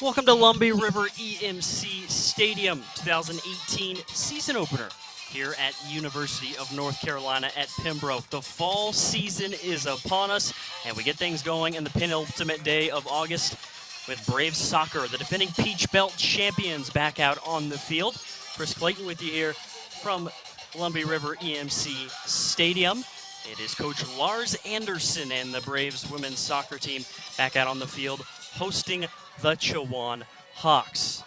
Welcome to Lumbee River EMC Stadium 2018 season opener here at University of North Carolina at Pembroke. The fall season is upon us, and we get things going in the penultimate day of August with Braves Soccer, the defending Peach Belt champions, back out on the field. Chris Clayton with you here from Lumbee River EMC Stadium. It is Coach Lars Anderson and the Braves women's soccer team back out on the field hosting the Chowan Hawks.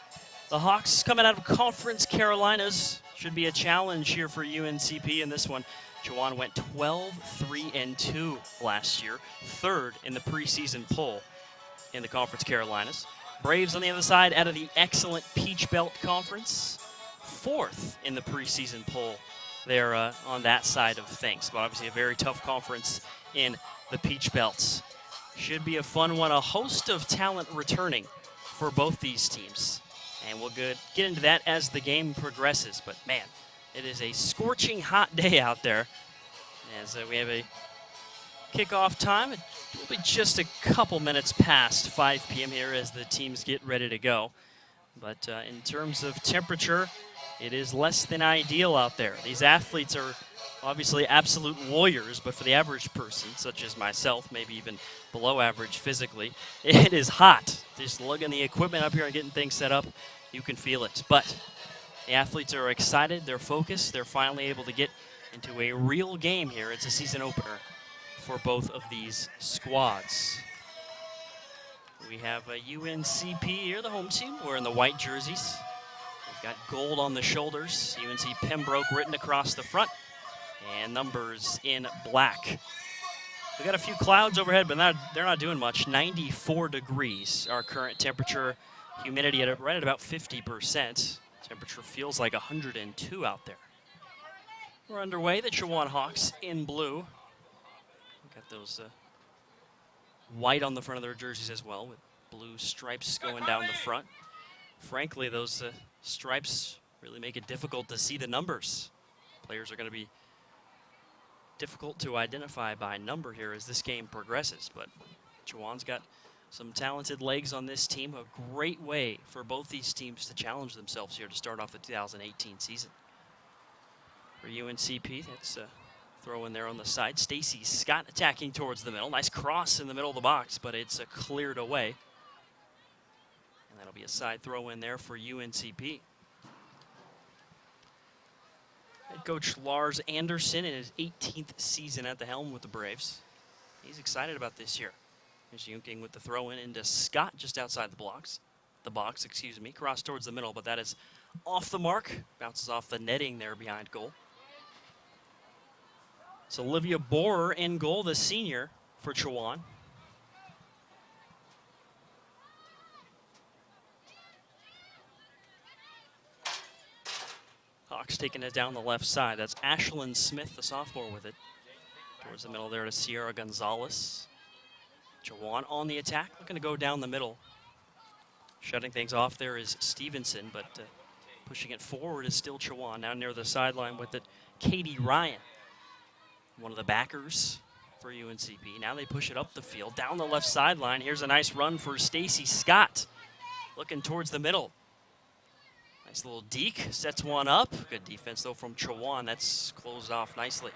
The Hawks coming out of Conference Carolinas. Should be a challenge here for UNCP in this one. Chowan went 12-3-2 last year, third in the preseason poll in the Conference Carolinas. Braves on the other side out of the excellent Peach Belt Conference, fourth in the preseason poll there on that side of things. But obviously a very tough conference in the Peach Belts. Should be a fun one. A host of talent returning for both these teams. And we'll get into that as the game progresses. But man, it is a scorching hot day out there. As we have a kickoff time. It will be just a couple minutes past 5 p.m. here as the teams get ready to go. But in terms of temperature, it is less than ideal out there. These athletes are obviously absolute warriors, but for the average person, such as myself, maybe even below average physically, it is hot. Just lugging the equipment up here and getting things set up, you can feel it. But the athletes are excited, they're focused, they're finally able to get into a real game here. It's a season opener for both of these squads. We have a UNCP here, the home team, wearing the white jerseys. We've got gold on the shoulders, UNC Pembroke written across the front, and numbers in black. We've got a few clouds overhead, but they're not doing much. 94 degrees, our current temperature. Humidity right at about 50%. Temperature feels like 102 out there. We're underway, the Chowan Hawks in blue. We've got those white on the front of their jerseys as well, with blue stripes going down the front. Frankly, those stripes really make it difficult to see the numbers. Players are going to be difficult to identify by number here as this game progresses, but Chowan's got some talented legs on this team. A great way for both these teams to challenge themselves here to start off the 2018 season. For UNCP, that's a throw in there on the side. Stacy Scott attacking towards the middle. Nice cross in the middle of the box, but it's cleared away. And that'll be a side throw in there for UNCP. Head coach Lars Anderson in his 18th season at the helm with the Braves. He's excited about this year. Here's Yunking with the throw in into Scott just outside the box. Cross towards the middle, but that is off the mark. Bounces off the netting there behind goal. It's Olivia Borer in goal, the senior for Chowan. Hawks taking it down the left side. That's Ashlyn Smith, the sophomore, with it. Towards the middle there to Sierra Gonzalez. Chowan on the attack, looking to go down the middle. Shutting things off there is Stevenson, but pushing it forward is still Chowan. Now near the sideline with it, Katie Ryan, one of the backers for UNCP. Now they push it up the field, down the left sideline. Here's a nice run for Stacy Scott, looking towards the middle. Nice little deke, sets one up. Good defense, though, from Chowan. That's closed off nicely.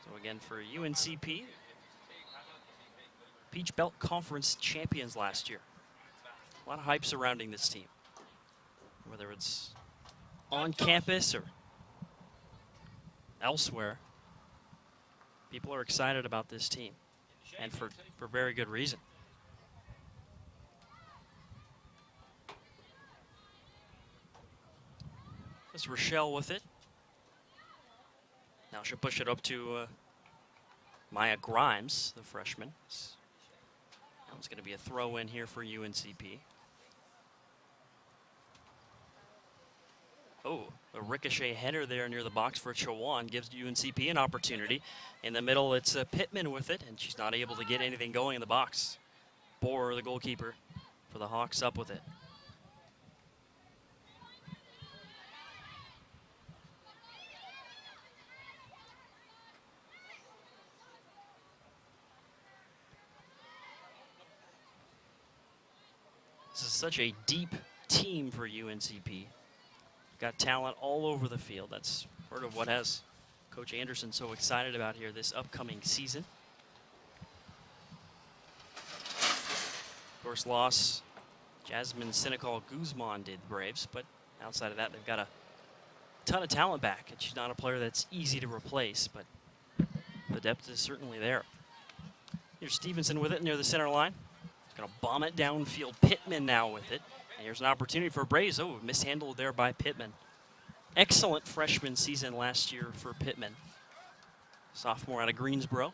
So again, for UNCP, Peach Belt Conference champions last year. A lot of hype surrounding this team, whether it's on campus or elsewhere. People are excited about this team, and for very good reason. That's Rochelle with it. Now she'll push it up to Maya Grimes, the freshman. That was going to be a throw in here for UNCP. Oh, a ricochet header there near the box for Chowan gives UNCP an opportunity. In the middle, it's Pittman with it, and she's not able to get anything going in the box. Borer, the goalkeeper for the Hawks, up with it. such a deep team for UNCP. Got talent all over the field. That's part of what has Coach Anderson so excited about here this upcoming season. Of course, loss. Jasmine Senecal Guzman did the Braves, but outside of that, they've got a ton of talent back. And she's not a player that's easy to replace, but the depth is certainly there. Here's Stevenson with it near the center line. Going to bomb it downfield. Pittman now with it. And here's an opportunity for Braves. Oh, mishandled there by Pittman. Excellent freshman season last year for Pittman. Sophomore out of Greensboro.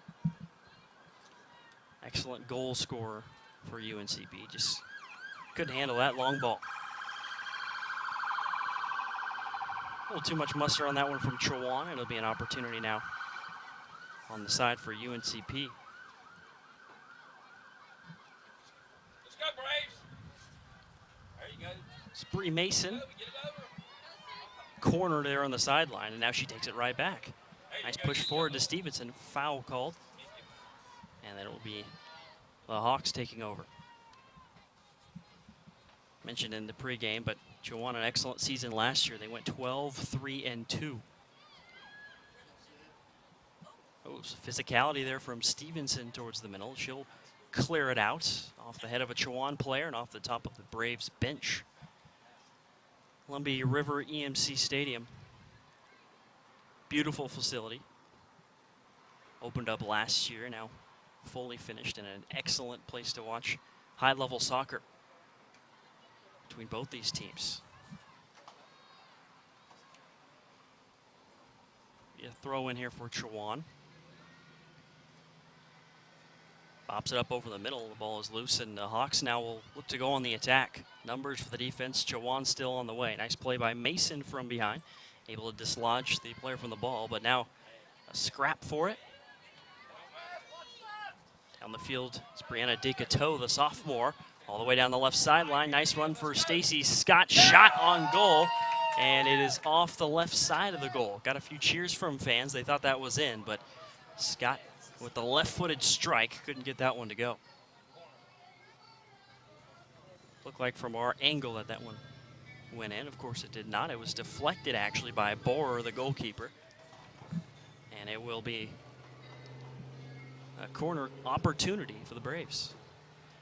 Excellent goal scorer for UNCP. Just couldn't handle that long ball. A little too much muster on that one from Chowan. It'll be an opportunity now on the side for UNCP. Let's go, Braves. There you go. Spree Mason. Corner there on the sideline, and now she takes it right back. Nice push forward to Stevenson. Foul called. And then it will be the Hawks taking over. Mentioned in the pregame, but Chowan an excellent season last year. They went 12-3-2. Oh, some physicality there from Stevenson towards the middle. She'll clear it out off the head of a Chowan player and off the top of the Braves bench. Columbia River EMC Stadium. Beautiful facility. Opened up last year, now fully finished, and an excellent place to watch high-level soccer between both these teams. A throw in here for Chowan. Bops it up over the middle. The ball is loose, and the Hawks now will look to go on the attack. Numbers for the defense. Chowan still on the way. Nice play by Mason from behind. Able to dislodge the player from the ball, but now a scrap for it. Down the field, it's Brianna DeCateau, the sophomore, all the way down the left sideline. Nice run for Stacy Scott. Shot on goal, and it is off the left side of the goal. Got a few cheers from fans. They thought that was in, but Scott with the left-footed strike couldn't get that one to go. Looked like from our angle that one went in. Of course it did not. It was deflected actually by Borer, the goalkeeper. And it will be a corner opportunity for the Braves.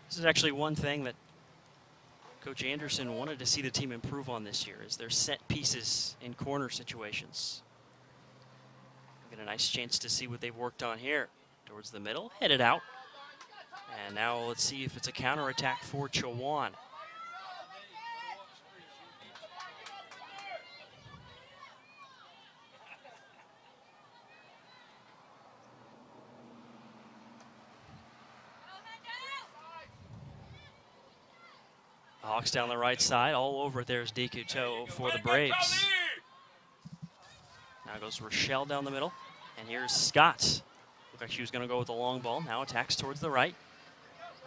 This is actually one thing that Coach Anderson wanted to see the team improve on this year, is their set pieces in corner situations. Get a nice chance to see what they've worked on here. Towards the middle, headed out. And now let's see if it's a counterattack for Chowan. Hawks down the right side, all over it. There's DeCateau for the Braves. Now goes Rochelle down the middle, and here's Scott. Looked like she was going to go with the long ball. Now attacks towards the right.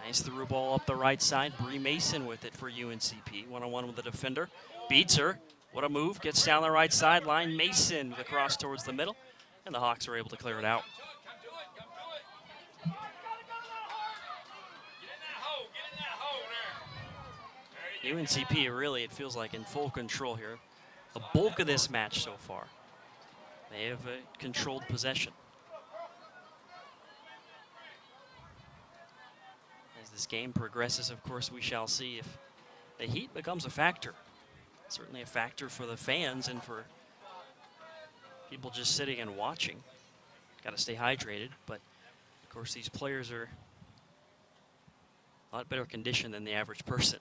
Nice through ball up the right side. Bree Mason with it for UNCP. One-on-one with the defender. Beats her. What a move. Gets down the right sideline. Mason with a cross towards the middle, and the Hawks are able to clear it out. UNCP really, it feels like, in full control here. The bulk of this match so far. They have controlled possession. As this game progresses, of course, we shall see if the heat becomes a factor. Certainly a factor for the fans and for people just sitting and watching. Got to stay hydrated, but of course these players are a lot better condition than the average person.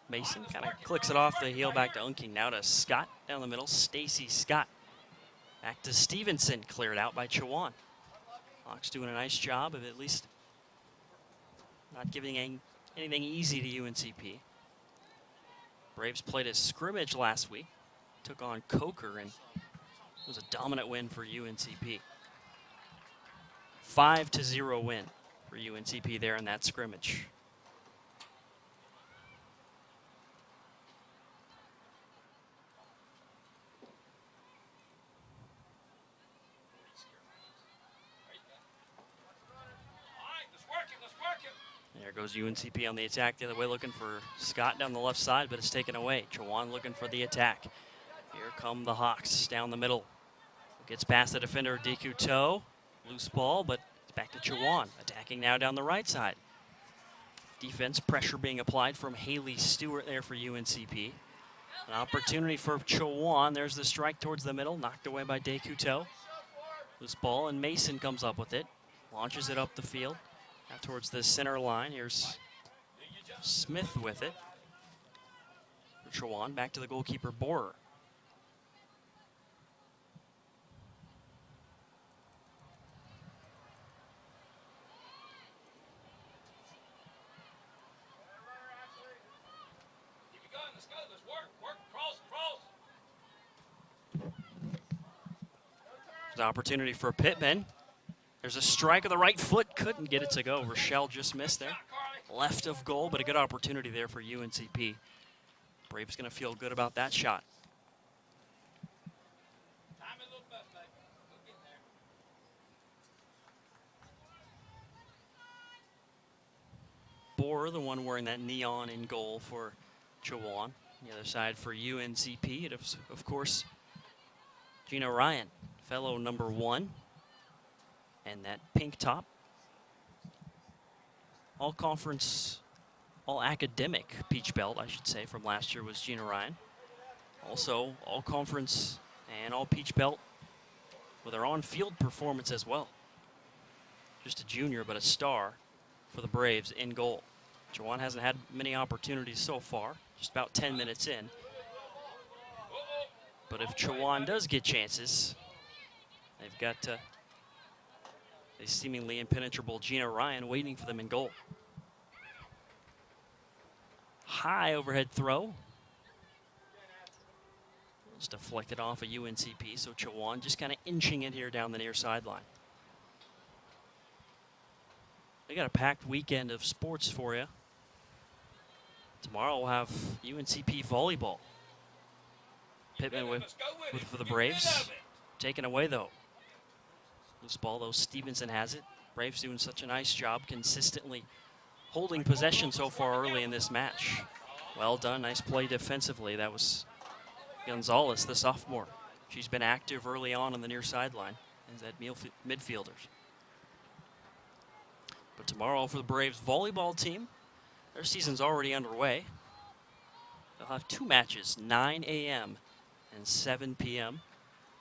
Mason kind of clicks it off the heel back to Unking. Now to Scott down the middle. Stacy Scott. Back to Stevenson. Cleared out by Chowan. Hawks doing a nice job of at least not giving anything easy to UNCP. Braves played a scrimmage last week. Took on Coker, and it was a dominant win for UNCP. 5-0 win for UNCP there in that scrimmage. There goes UNCP on the attack the other way, looking for Scott down the left side, but it's taken away. Chowan looking for the attack. Here come the Hawks down the middle. Gets past the defender, Dekuto. Loose ball, but it's back to Chowan. Attacking now down the right side. Defense pressure being applied from Haley Stewart there for UNCP. An opportunity for Chowan. There's the strike towards the middle, knocked away by Dekuto. Loose ball, and Mason comes up with it. Launches it up the field. Now towards the center line. Here's Smith with it. For Chowan, back to the goalkeeper, Borer. There's an opportunity for Pittman. There's a strike of the right foot. Couldn't get it to go. Rochelle just missed there. Left of goal, but a good opportunity there for UNCP. Braves going to feel good about that shot. Borer, the one wearing that neon in goal for Chowan. The other side for UNCP, it is, of course, Gina Ryan, fellow number 1. And that pink top. All conference, all academic Peach Belt, I should say, from last year was Gina Ryan. Also, all conference and all Peach Belt with her on-field performance as well. Just a junior, but a star for the Braves in goal. Chowan hasn't had many opportunities so far, just about 10 minutes in. But if Chowan does get chances, they've got a seemingly impenetrable Gina Ryan waiting for them in goal. High overhead throw. It's deflected off a UNCP, so Chowan just kind of inching it here down the near sideline. They got a packed weekend of sports for you. Tomorrow we'll have UNCP volleyball. Pittman for the Braves. Taken away though. Loose ball though, Stevenson has it. Braves doing such a nice job consistently holding possession so far early in this match. Well done, nice play defensively. That was Gonzalez, the sophomore. She's been active early on the near sideline as that midfielders. But tomorrow for the Braves volleyball team, their season's already underway. They'll have 2 matches, 9 a.m. and 7 p.m.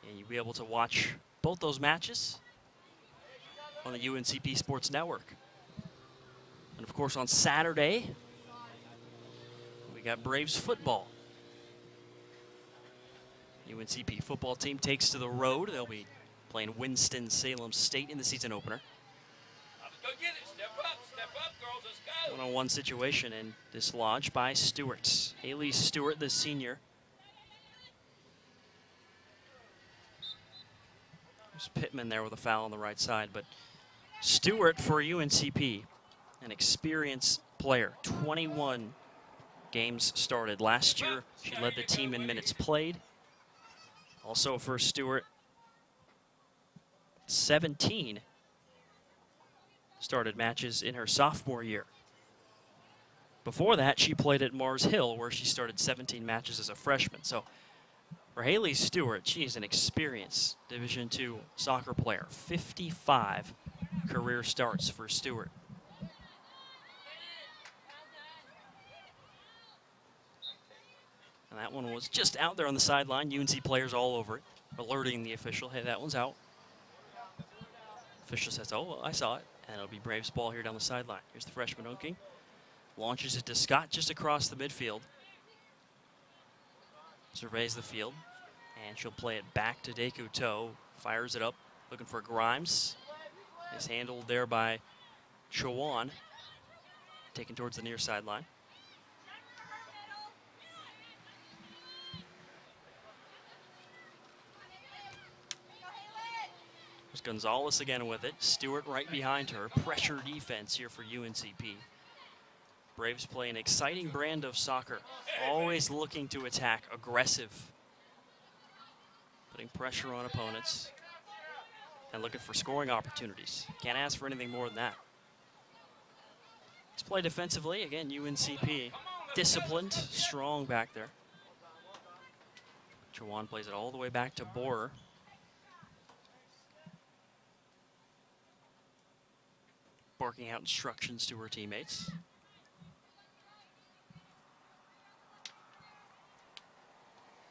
And you'll be able to watch both those matches on the UNCP Sports Network. And of course on Saturday, we got Braves football. UNCP football team takes to the road. They'll be playing Winston-Salem State in the season opener. Go get it. Step up, girls. Let's go. One-on-one situation and dislodged by Stewart. Haley Stewart, the senior. There's Pittman there with a foul on the right side, but Stewart for UNCP, an experienced player, 21 games started. Last year, she led the team in minutes played. Also for Stewart, 17 started matches in her sophomore year. Before that, she played at Mars Hill, where she started 17 matches as a freshman. So for Haley Stewart, she is an experienced Division II soccer player. 55 career starts for Stewart. And that one was just out there on the sideline. UNC players all over it, alerting the official, hey, that one's out. Official says, oh, well, I saw it. And it'll be Braves ball here down the sideline. Here's the freshman Unking. Launches it to Scott just across the midfield. Surveys the field. And she'll play it back to Dekuto. Fires it up, looking for Grimes. Is handled there by Chowan. Taken towards the near sideline. There's Gonzalez again with it. Stewart right behind her. Pressure defense here for UNCP. Braves play an exciting brand of soccer. Always looking to attack, aggressive. Putting pressure on opponents. And looking for scoring opportunities. Can't ask for anything more than that. Let's play defensively. Again, UNCP disciplined, strong back there. Chowan plays it all the way back to Borer. Barking out instructions to her teammates.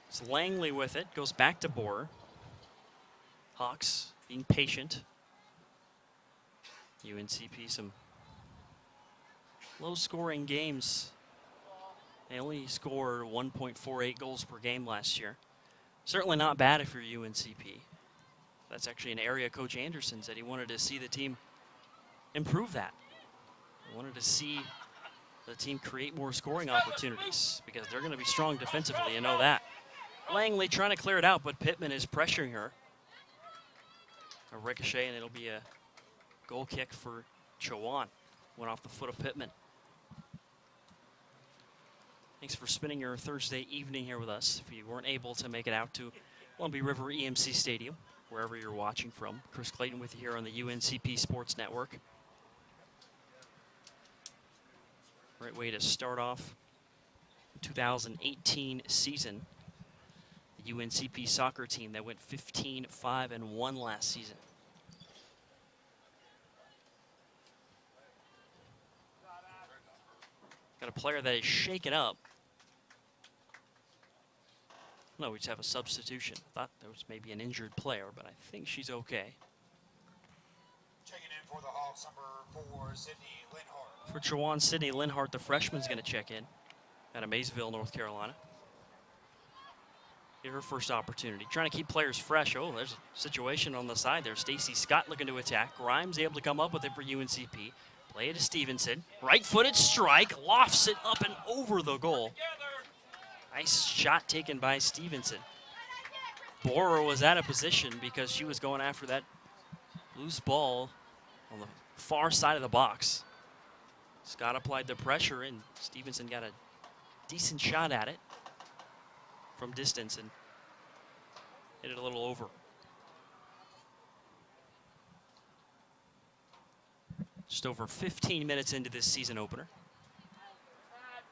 It's Langley with it, goes back to Borer. Hawks being patient. UNCP, some low-scoring games. They only scored 1.48 goals per game last year. Certainly not bad if you're UNCP. That's actually an area Coach Anderson said he wanted to see the team improve that. He wanted to see the team create more scoring opportunities because they're going to be strong defensively, you know that. Langley trying to clear it out, but Pittman is pressuring her. A ricochet, and it'll be a goal kick for Chowan. Went off the foot of Pittman. Thanks for spending your Thursday evening here with us. If you weren't able to make it out to Columbia River EMC Stadium, wherever you're watching from, Chris Clayton with you here on the UNCP Sports Network. Great way to start off the 2018 season. The UNCP soccer team that went 15-5-1 last season. Got a player that is shaken up. No, we just have a substitution. Thought there was maybe an injured player, but I think she's okay. Checking in for the Hawks, number 4, Sydney Linhart. For Chowan, Sydney Linhart, the freshman's going to check in out of Maysville, North Carolina. Get her first opportunity. Trying to keep players fresh. Oh, there's a situation on the side there. Stacy Scott looking to attack. Grimes able to come up with it for UNCP. Play it to Stevenson. Right-footed strike. Lofts it up and over the goal. Nice shot taken by Stevenson. Borer was out of position because she was going after that loose ball on the far side of the box. Scott applied the pressure, and Stevenson got a decent shot at it from distance and hit it a little over. Just over 15 minutes into this season opener.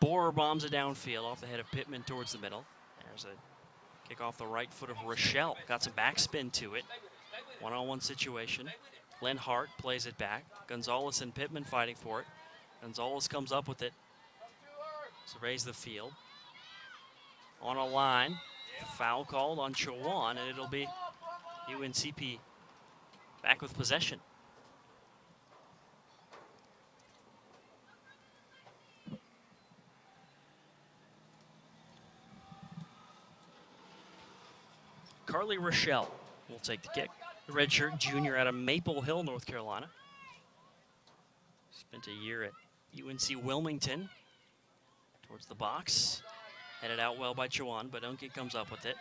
Borer bombs it downfield off the head of Pittman towards the middle. There's a kick off the right foot of Rochelle. Got some backspin to it. One-on-one situation. Linhart plays it back. Gonzalez and Pittman fighting for it. Gonzalez comes up with it. Surveys the field. On a line. Foul called on Chowan, and it'll be UNCP back with possession. Carly Rochelle will take the kick. The redshirt junior out of Maple Hill, North Carolina. Spent a year at UNC Wilmington. Towards the box. Headed out well by Chowan, but Unke comes up with it.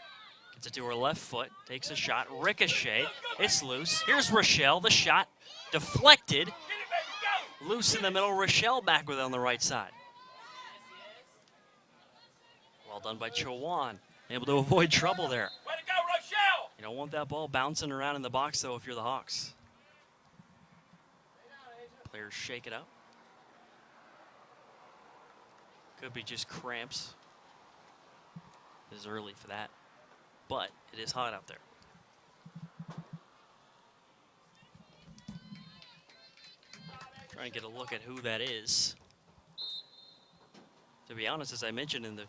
Gets it to her left foot. Takes a shot. Ricochet. It's loose. Here's Rochelle. The shot deflected. Loose in the middle. Rochelle back with it on the right side. Well done by Chowan. Able to avoid trouble there. Way to go, Rochelle! You don't want that ball bouncing around in the box, though, if you're the Hawks. Players shake it up. Could be just cramps. It is early for that, but it is hot out there. Trying to get a look at who that is. To be honest, as I mentioned in the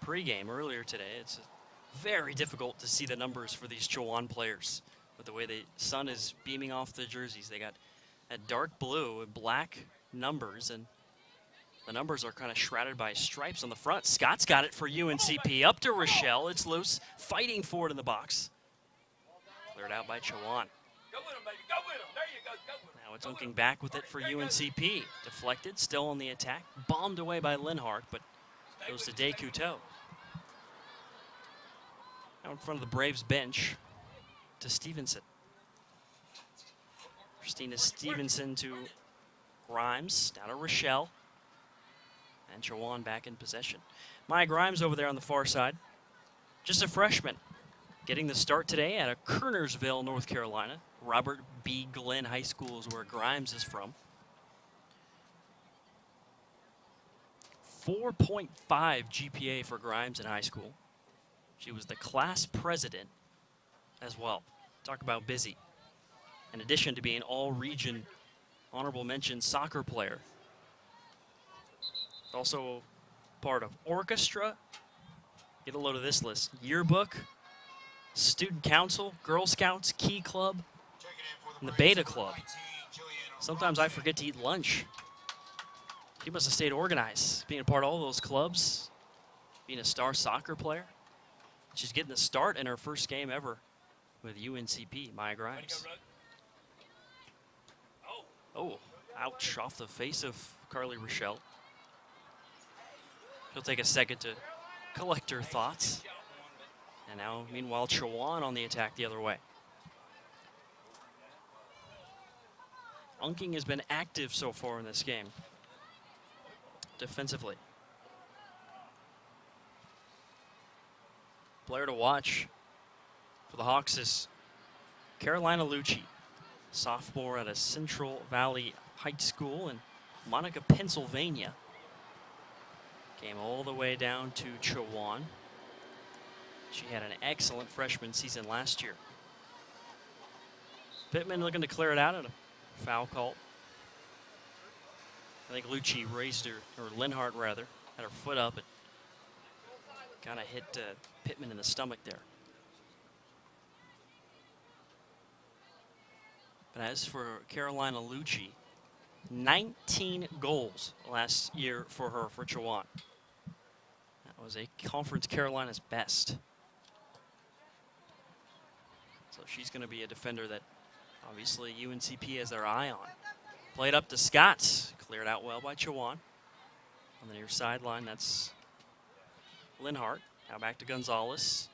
pregame earlier today, it's very difficult to see the numbers for these Chowan players with the way the sun is beaming off the jerseys. They got that dark blue and black numbers, and the numbers are kind of shrouded by stripes on the front. Scott's got it for UNCP. Up to Rochelle. It's loose. Fighting for it in the box. Cleared out by Chowan. Go with him, baby. Go with him. There you go. Go with him. Now it's Unking back with it for UNCP. Deflected. Still on the attack. Bombed away by Linhart, but goes to Day Couteau. Now in front of the Braves bench to Stevenson. Christina Stevenson to Grimes. Down to Rochelle. And Chowan back in possession. Maya Grimes over there on the far side. Just a freshman. Getting the start today out of Kernersville, North Carolina. Robert B. Glenn High School is where Grimes is from. 4.5 GPA for Grimes in high school. She was the class president as well. Talk about busy. In addition to being all-region honorable mention soccer player. Also part of orchestra. Get a load of this list. Yearbook, student council, Girl Scouts, Key Club, and the Beta Club. Sometimes I forget to eat lunch. She must have stayed organized, being a part of all those clubs, being a star soccer player. She's getting the start in her first game ever with UNCP, Maya Grimes. Oh, ouch, off the face of Carly Rochelle. She'll take a second to collect her thoughts. And now, meanwhile, Chowan on the attack the other way. Unking has been active so far in this game, defensively. Player to watch for the Hawks is Carolina Lucci, sophomore at a Central Valley High School in Monica, Pennsylvania. Came all the way down to Chowan. She had an excellent freshman season last year. Pittman looking to clear it out at a foul call. I think Lucci raised her, or Linhart rather, had her foot up and kind of hit Pittman in the stomach there. But as for Carolina Lucci, 19 goals last year for her for Chowan. That was a Conference Carolina's best. So she's going to be a defender that obviously UNCP has their eye on. Played up to Scott, cleared out well by Chowan. On the near sideline, that's Linhart. Now back to Gonzalez.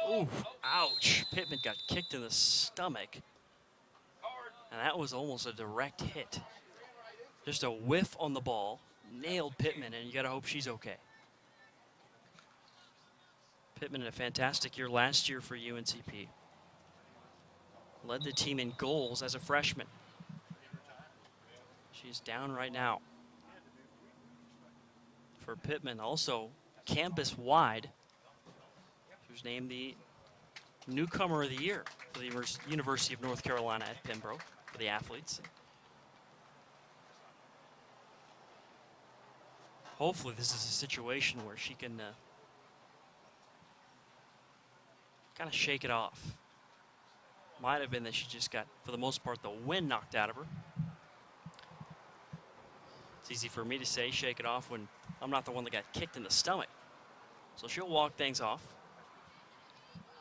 Ooh, ouch. Pittman got kicked in the stomach. And that was almost a direct hit. Just a whiff on the ball. Nailed Pittman, and you got to hope she's okay. Pittman had a fantastic year last year for UNCP. Led the team in goals as a freshman. She's down right now. For Pittman, also campus-wide, she was named the newcomer of the year for the University of North Carolina at Pembroke for the athletes. Hopefully this is a situation where she can kind of shake it off. Might have been that she just got, for the most part, the wind knocked out of her. It's easy for me to say shake it off when I'm not the one that got kicked in the stomach. So she'll walk things off.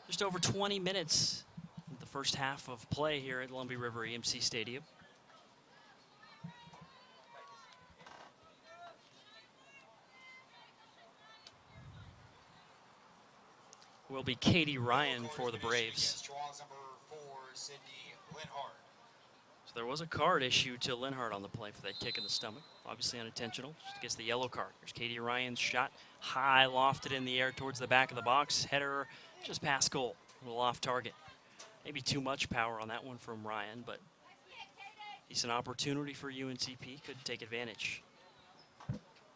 Just over 20 minutes in the first half of play here at Lumbee River EMC Stadium. Will be Katie Ryan for the Braves. So there was a card issued to Linhart on the play for that kick in the stomach. Obviously unintentional. She gets the yellow card. Here's Katie Ryan's shot. High lofted in the air towards the back of the box. Header just past goal. A little off target. Maybe too much power on that one from Ryan, but decent opportunity for UNCP. Could take advantage.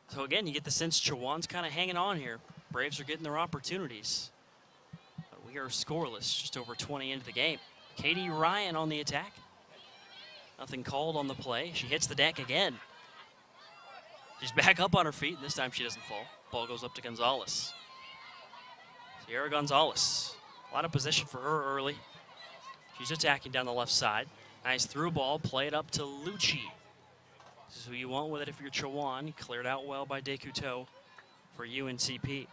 So again, you get the sense Chowan's kind of hanging on here. Braves are getting their opportunities. But we are scoreless, just over 20 into the game. Katie Ryan on the attack. Nothing called on the play. She hits the deck again. She's back up on her feet, and this time she doesn't fall. Ball goes up to Gonzalez. Sierra Gonzalez. A lot of position for her early. She's attacking down the left side. Nice through ball, play it up to Lucci. This is who you want with it if you're Chowan. Cleared out well by Descouteaux for UNCP.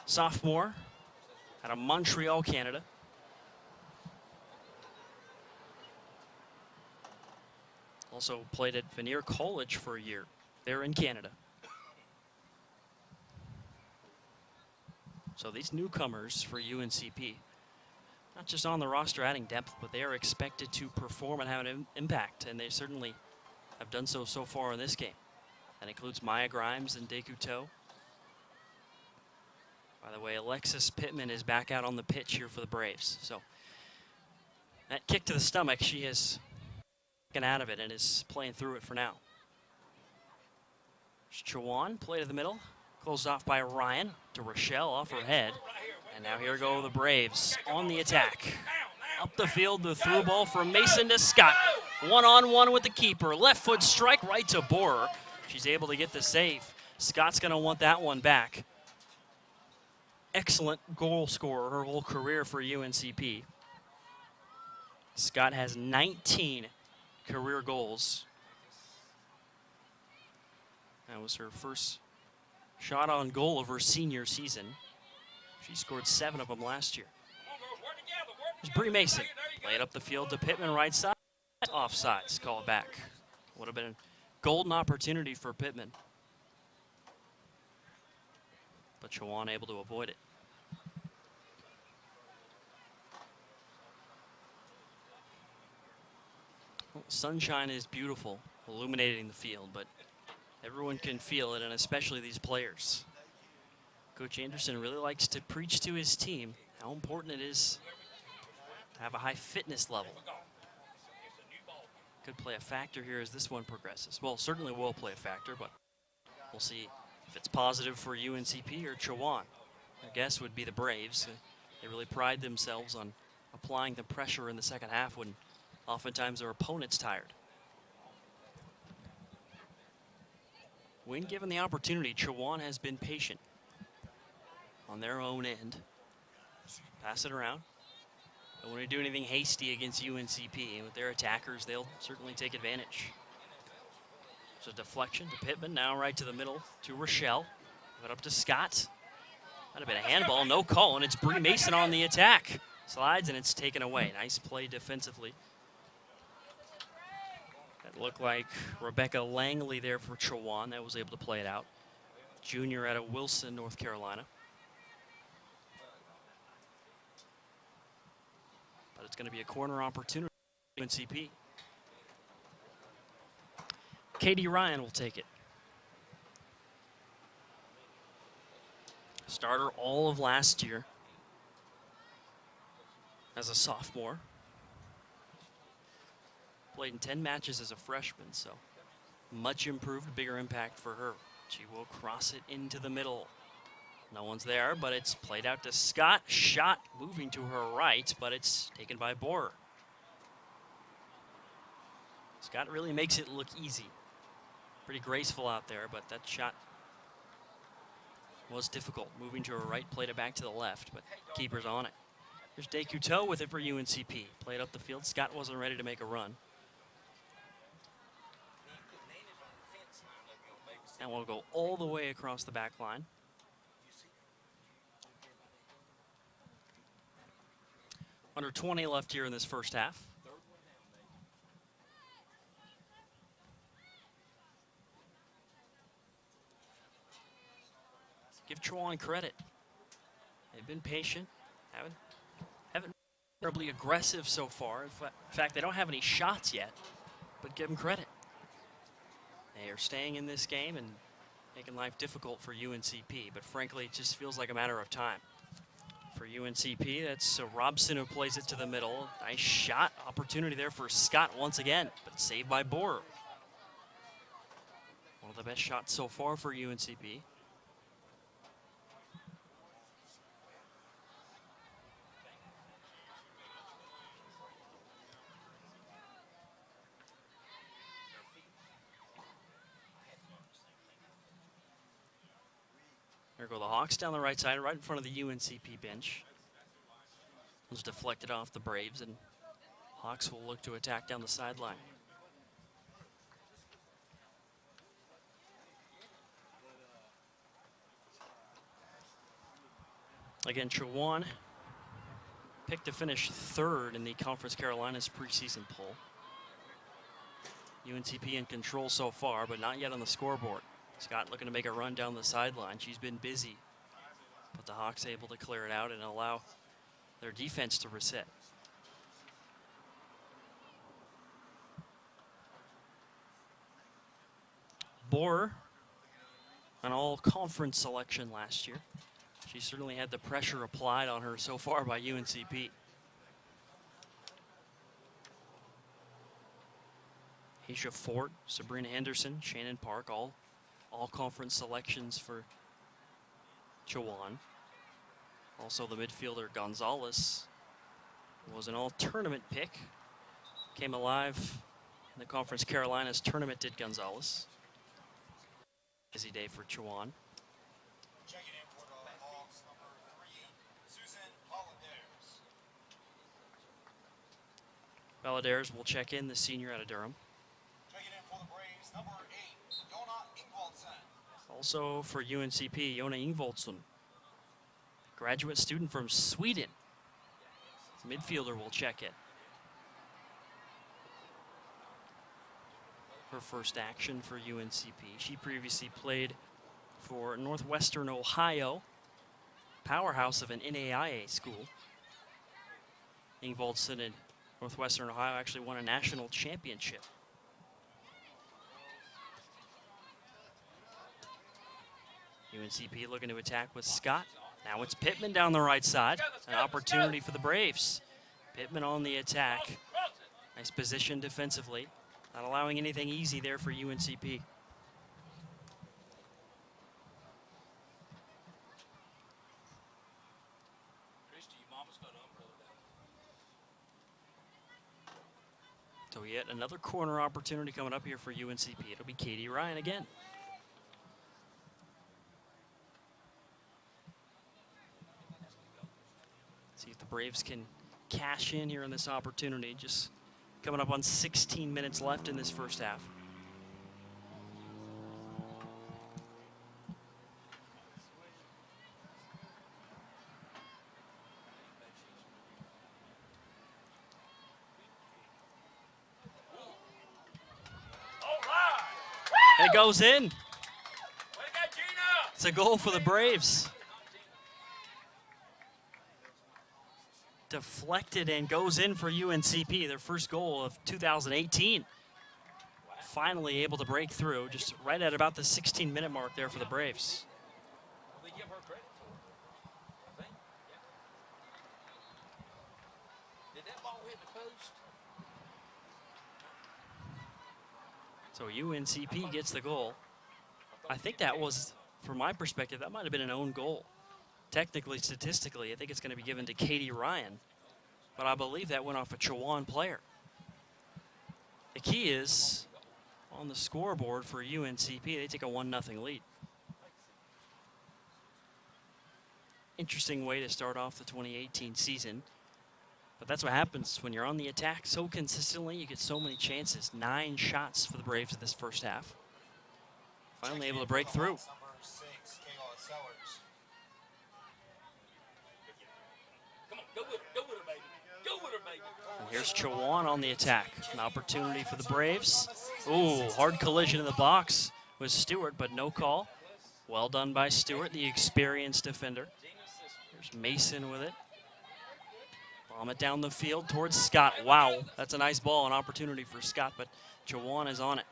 Sophomore out of Montreal, Canada. Also played at Vanier College for a year there in Canada. So these newcomers for UNCP, not just on the roster adding depth, but they are expected to perform and have an impact, and they certainly have done so far in this game. That includes Maya Grimes and Descouteaux. By the way, Alexis Pittman is back out on the pitch here for the Braves. So that kick to the stomach, she has taken out of it and is playing through it for now. Chowan, play to the middle. Closed off by Ryan to Rochelle off her head. And now here go the Braves on the attack. Up the field, the through ball from Mason to Scott. One-on-one with the keeper. Left foot strike right to Borer. She's able to get the save. Scott's going to want that one back. Excellent goal scorer her whole career for UNCP. Scott has 19 career goals. That was her first shot on goal of her senior season. She scored 7 of them last year. There's Bree Mason. Played up the field to Pittman right side. Offsides, call it back. Would have been a golden opportunity for Pittman. But Chowan able to avoid it. Well, sunshine is beautiful, illuminating the field, but everyone can feel it, and especially these players. Coach Anderson really likes to preach to his team how important it is to have a high fitness level. Could play a factor here as this one progresses. Well, certainly will play a factor, but we'll see if it's positive for UNCP or Chowan. I guess would be the Braves. They really pride themselves on applying the pressure in the second half when oftentimes their opponent's tired. When given the opportunity, Chowan has been patient on their own end. Pass it around. Don't want to do anything hasty against UNCP. And with their attackers, they'll certainly take advantage. So deflection to Pittman, now right to the middle to Rochelle. But up to Scott. Might have been a handball, no call, and it's Bree Mason on the attack. Slides, and it's taken away. Nice play defensively. That looked like Rebecca Langley there for Chowan. That was able to play it out. Junior out of Wilson, North Carolina. But it's going to be a corner opportunity for UNCP. Katie Ryan will take it. Starter all of last year as a sophomore. Played in 10 matches as a freshman, so much improved, bigger impact for her. She will cross it into the middle. No one's there, but it's played out to Scott. Shot moving to her right, but it's taken by Borer. Scott really makes it look easy. Pretty graceful out there, but that shot was difficult. Moving to her right, played it back to the left, but keeper's on it. Here's DeCouteau with it for UNCP. Played up the field. Scott wasn't ready to make a run. And we'll go all the way across the back line. Under 20 left here in this first half. Give Chowan credit. They've been patient. Haven't been terribly aggressive so far. In fact, they don't have any shots yet, but give them credit. They are staying in this game and making life difficult for UNCP, but frankly, it just feels like a matter of time. For UNCP, that's Robson who plays it to the middle. Nice shot opportunity there for Scott once again, but saved by Borer. One of the best shots so far for UNCP. There go the Hawks down the right side, right in front of the UNCP bench. It was deflected off the Braves, and Hawks will look to attack down the sideline. Again, Chowan picked to finish third in the Conference Carolinas preseason poll. UNCP in control so far, but not yet on the scoreboard. Scott looking to make a run down the sideline. She's been busy, but the Hawks able to clear it out and allow their defense to reset. Borer, an all-conference selection last year. She certainly had the pressure applied on her so far by UNCP. Aisha Fort, Sabrina Henderson, Shannon Park, all all-conference selections for Chowan. Also, the midfielder Gonzalez was an all-tournament pick. Came alive in the Conference Carolinas tournament, did Gonzalez. Busy day for Chowan. Checking in for the Hawks, number 3, Susan Valadares Holladares. will check in, the senior out of Durham. Checking in for the Braves, number 8, Jonna Ingvaldsen. Also for UNCP, Jonna Ingvaldsen, graduate student from Sweden. Midfielder will check in. Her first action for UNCP. She previously played for Northwestern Ohio, powerhouse of an NAIA school. Ingvaldsen in Northwestern Ohio actually won a national championship. UNCP looking to attack with Scott. Now it's Pittman down the right side. An opportunity for the Braves. Pittman on the attack. Nice position defensively. Not allowing anything easy there for UNCP. So yet another corner opportunity coming up here for UNCP. It'll be Katie Ryan again. See if the Braves can cash in here in this opportunity. Just coming up on 16 minutes left in this first half. It goes in. It's a goal for the Braves. Deflected and goes in for UNCP, their first goal of 2018. Finally able to break through, just right at about the 16-minute mark there for the Braves. Did that ball hit the post? So UNCP gets the goal. I think that was, from my perspective, that might have been an own goal. Technically, statistically, I think it's going to be given to Katie Ryan, but I believe that went off a Chowan player. The key is, on the scoreboard for UNCP, they take a 1-0 lead. Interesting way to start off the 2018 season, but that's what happens when you're on the attack so consistently. You get so many chances. 9 shots for the Braves in this first half. Finally able to break through. Number 6, Kayla Sellers. Come on, go with her, baby. Go with her, baby. And here's Chowan on the attack. An opportunity for the Braves. Ooh, hard collision in the box with Stewart, but no call. Well done by Stewart, the experienced defender. There's Mason with it. Bomb it down the field towards Scott. Wow, that's a nice ball, an opportunity for Scott, but Chowan is on it.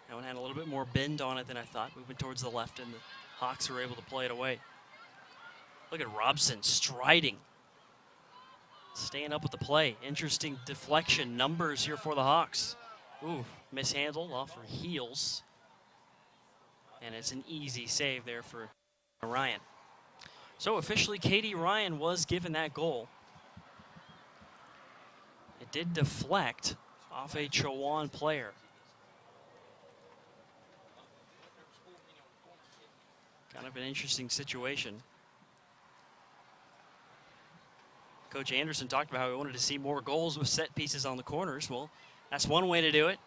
That one had a little bit more bend on it than I thought. Moving towards the left, and the Hawks were able to play it away. Look at Robson striding. Staying up with the play. Interesting deflection numbers here for the Hawks. Ooh, mishandled off her heels. And it's an easy save there for Ryan. So officially, Katie Ryan was given that goal. It did deflect off a Chowan player. Kind of an interesting situation. Coach Anderson talked about how he wanted to see more goals with set pieces on the corners. Well, that's one way to do it.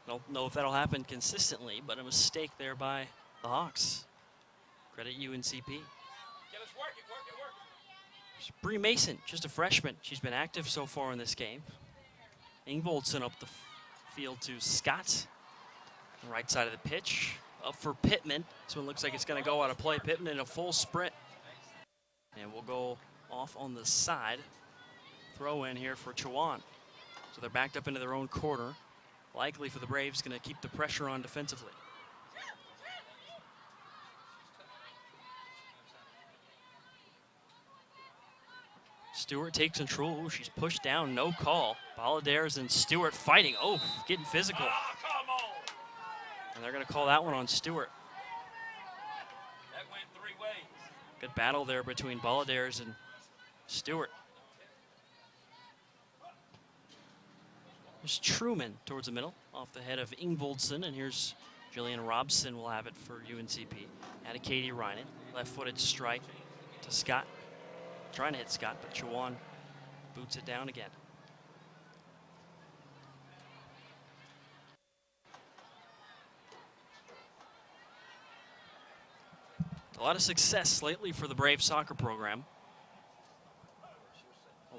Don't know if that'll happen consistently, but a mistake there by the Hawks. Credit UNCP. Yeah, let's work it. There's Bree Mason, just a freshman. She's been active so far in this game. Ingvaldsen up the field to Scott. On the right side of the pitch. Up for Pittman. This one looks like it's going to go out of play. Pittman in a full sprint. And we'll go off on the side. Throw in here for Chowan. So they're backed up into their own corner. Likely for the Braves, going to keep the pressure on defensively. Stewart takes control. Ooh, she's pushed down, no call. Valadares and Stewart fighting. Oh, getting physical. Oh, come on. And And they're going to call that one on Stewart. That went 3 ways. Good battle there between Balladares and Stewart. There's Truman towards the middle, off the head of Ingvoldson, and here's Jillian Robson will have it for UNCP. Out of Katie Reinen, left-footed strike to Scott. Trying to hit Scott, but Chowan boots it down again. A lot of success lately for the Brave soccer program.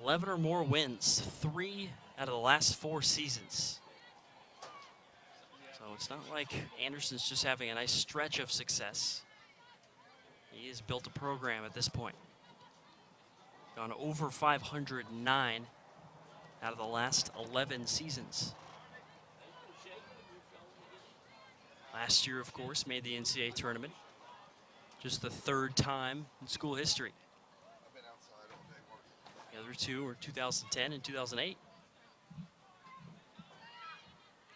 11 or more wins, 3 out of the last 4 seasons. So it's not like Anderson's just having a nice stretch of success. He has built a program at this point. Gone over 509 out of the last 11 seasons. Last year, of course, made the NCAA tournament. Just the 3rd time in school history. The other 2 were 2010 and 2008.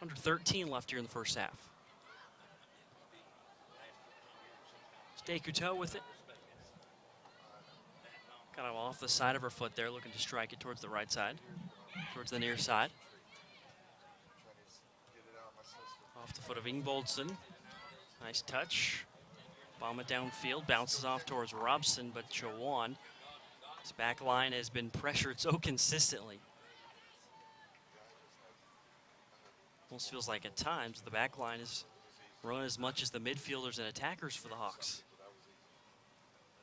Under 13 left here in the first half. Stay Couteau with it. Kind of off the side of her foot there, looking to strike it towards the right side, towards the near side. Off the foot of Ingvoldson. Nice touch. Bomb it downfield, bounces off towards Robson, but Chowan, his back line has been pressured so consistently. Almost feels like at times the back line is run as much as the midfielders and attackers for the Hawks.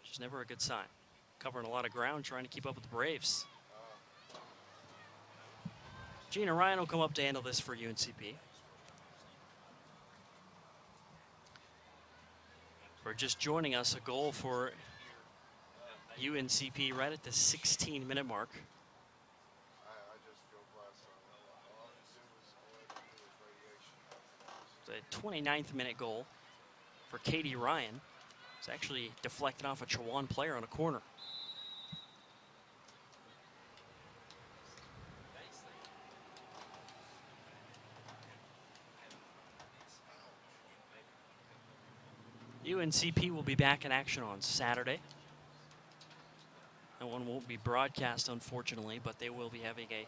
Which is never a good sign. Covering a lot of ground, trying to keep up with the Braves. Gina Ryan will come up to handle this for UNCP. For just joining us, a goal for UNCP right at the 16-minute mark. It's a 29th minute goal for Katie Ryan. It's actually deflected off a Chowan player on a corner. UNCP will be back in action on Saturday. That one won't be broadcast, unfortunately, but they will be having a,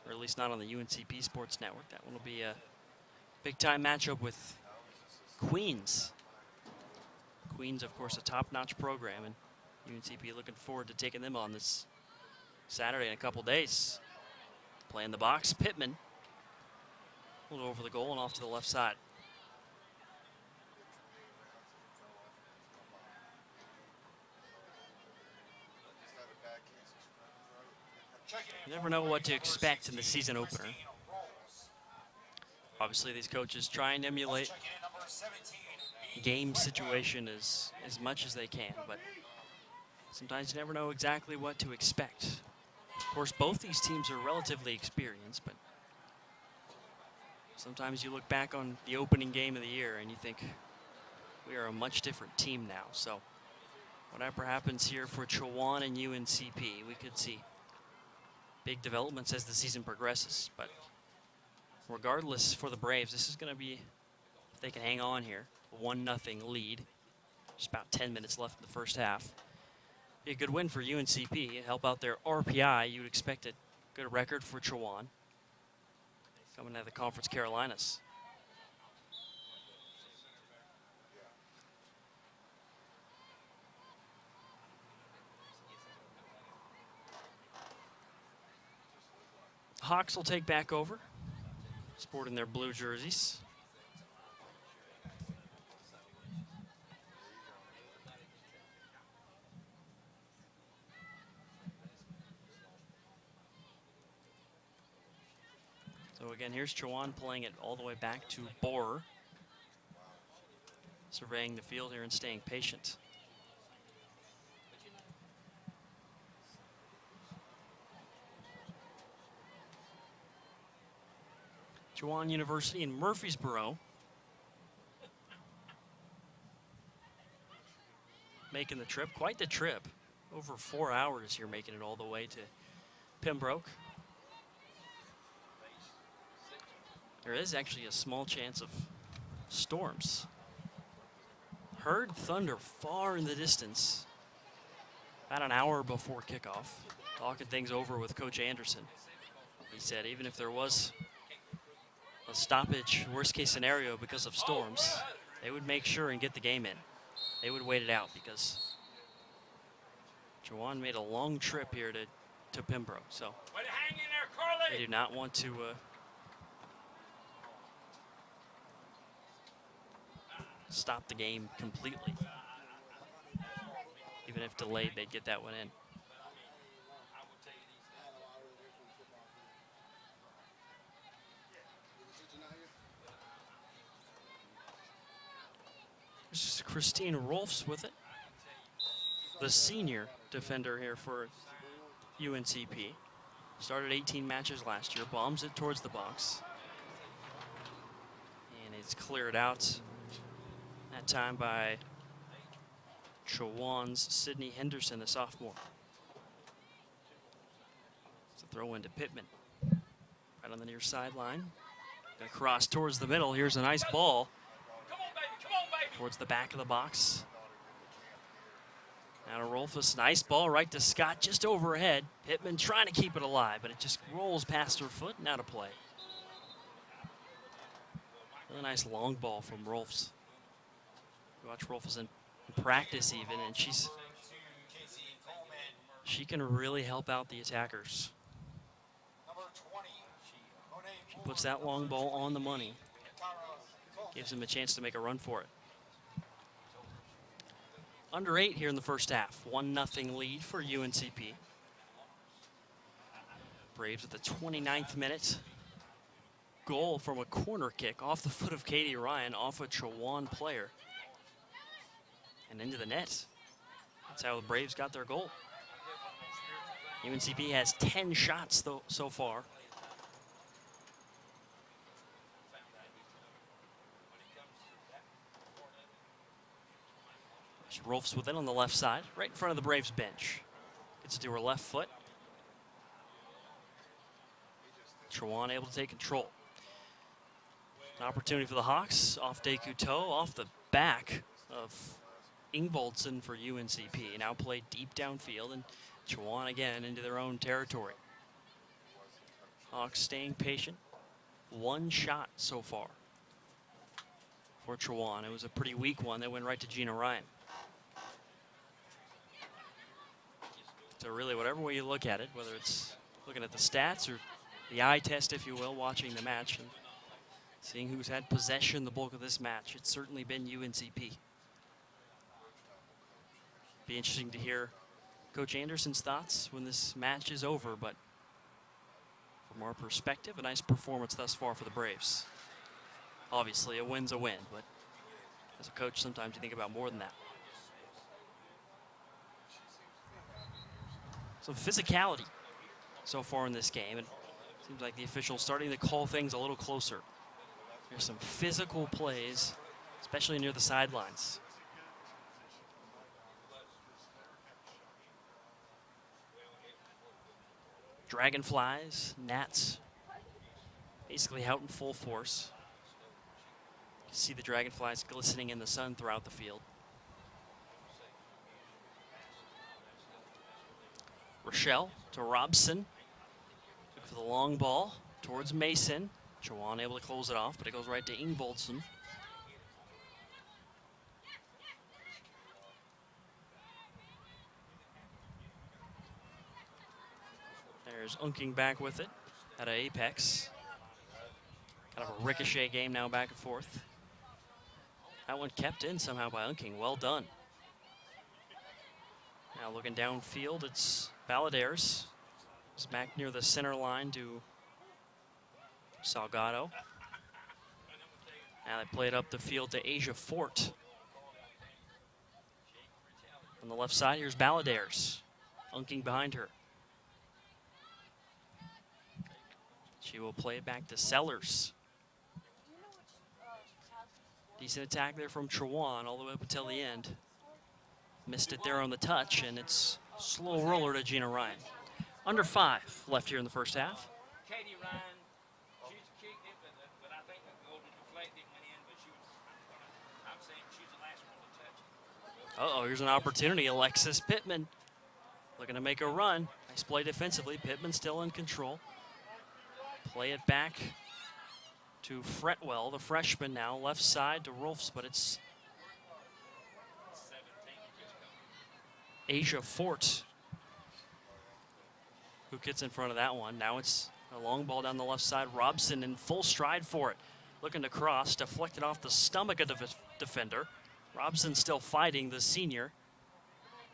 or at least not on the UNCP Sports Network. That one will be a big-time matchup with Queens. Queens, of course, a top-notch program, and UNCP looking forward to taking them on this Saturday in a couple days. Playing the box, Pittman. A little over the goal and off to the left side. You never know what to expect in the season opener. Obviously, these coaches try and emulate game situation as much as they can, but sometimes you never know exactly what to expect. Of course, both these teams are relatively experienced, but sometimes you look back on the opening game of the year and you think, we are a much different team now. So whatever happens here for Chowan and UNCP, we could see big developments as the season progresses. But regardless, for the Braves, this is going to be, if they can hang on here, a 1-0 lead. Just about 10 minutes left in the first half. Be a good win for UNCP. Help out their RPI. You'd expect a good record for Chowan coming out of the Conference Carolinas. Hawks will take back over, sporting their blue jerseys. So again, here's Chowan playing it all the way back to Borer. Surveying the field here and staying patient. Chowan University in Murfreesboro. Making the trip, quite the trip. Over 4 hours here, making it all the way to Pembroke. There is actually a small chance of storms. Heard thunder far in the distance about an hour before kickoff, talking things over with Coach Anderson. He said even if there was a stoppage, worst case scenario because of storms, they would make sure and get the game in. They would wait it out because Chowan made a long trip here to Pembroke, so Way to hang in there, Carly. they do not want to stop the game completely. Even if delayed, they'd get that one in. This is Christine Rolfs with it. The senior defender here for UNCP. Started 18 matches last year, bombs it towards the box. And it's cleared out that time by Chowan's Sydney Henderson, the sophomore. It's a throw into Pittman. Right on the near sideline. Gonna cross towards the middle. Here's a nice ball Come on, baby. Come on, baby. towards the back of the box. Now to Rolfus, nice ball right to Scott, just overhead. Pittman trying to keep it alive, but it just rolls past her foot and out of play. Really nice long ball from Rolfs. You watch Rolfus in practice even, and she can really help out the attackers. Number 20, She puts that long ball on the money, gives them a chance to make a run for it. Under 8 here in the first half, 1-0 lead for UNCP. Braves at the 29th minute. Goal from a corner kick off the foot of Katie Ryan, off a Chowan player. And into the net. That's how the Braves got their goal. UNCP has 10 shots so far. Rolfs with it on the left side, right in front of the Braves bench. Gets it to her left foot. Chowan able to take control. An opportunity for the Hawks, off De Couteau, off the back of Ingvoldsen for UNCP. Now played deep downfield, and Chowan again into their own territory. Hawks staying patient. One shot so far for Chowan. It was a pretty weak one that went right to Gina Ryan. So really, whatever way you look at it, whether it's looking at the stats or the eye test, if you will, watching the match and seeing who's had possession the bulk of this match, it's certainly been UNCP. Be interesting to hear Coach Anderson's thoughts when this match is over, but from our perspective, a nice performance thus far for the Braves. Obviously, a win's a win, but as a coach, sometimes you think about more than that. Some physicality so far in this game, and it seems like the officials starting to call things a little closer. There's some physical plays, especially near the sidelines. Dragonflies, gnats, basically out in full force. You can see the dragonflies glistening in the sun throughout the field. Rochelle to Robson. Look for the long ball towards Mason. Chowan able to close it off, but it goes right to Ingvoldsen. There's Unking back with it out of Apex. Kind of a ricochet game now, back and forth. That one kept in somehow by Unking. Well done. Now looking downfield, it's Balladares. It's back near the center line to Salgado. Now they play it up the field to Asia Fort. On the left side, here's Balladares. Unking behind her. She will play it back to Sellers. Decent attack there from Chowan all the way up until the end. Missed it there on the touch, and it's slow roller to Gina Ryan. Under 5 left here in the first half. Katie Ryan, she's kicked it, but I Uh-oh, here's an opportunity. Alexis Pittman looking to make a run. Nice play defensively. Pittman still in control. Play it back to Fretwell, the freshman now. Left side to Rolfs, but it's Asia Fort who gets in front of that one. Now it's a long ball down the left side. Robson in full stride for it. Looking to cross, deflected off the stomach of the defender. Robson still fighting, the senior.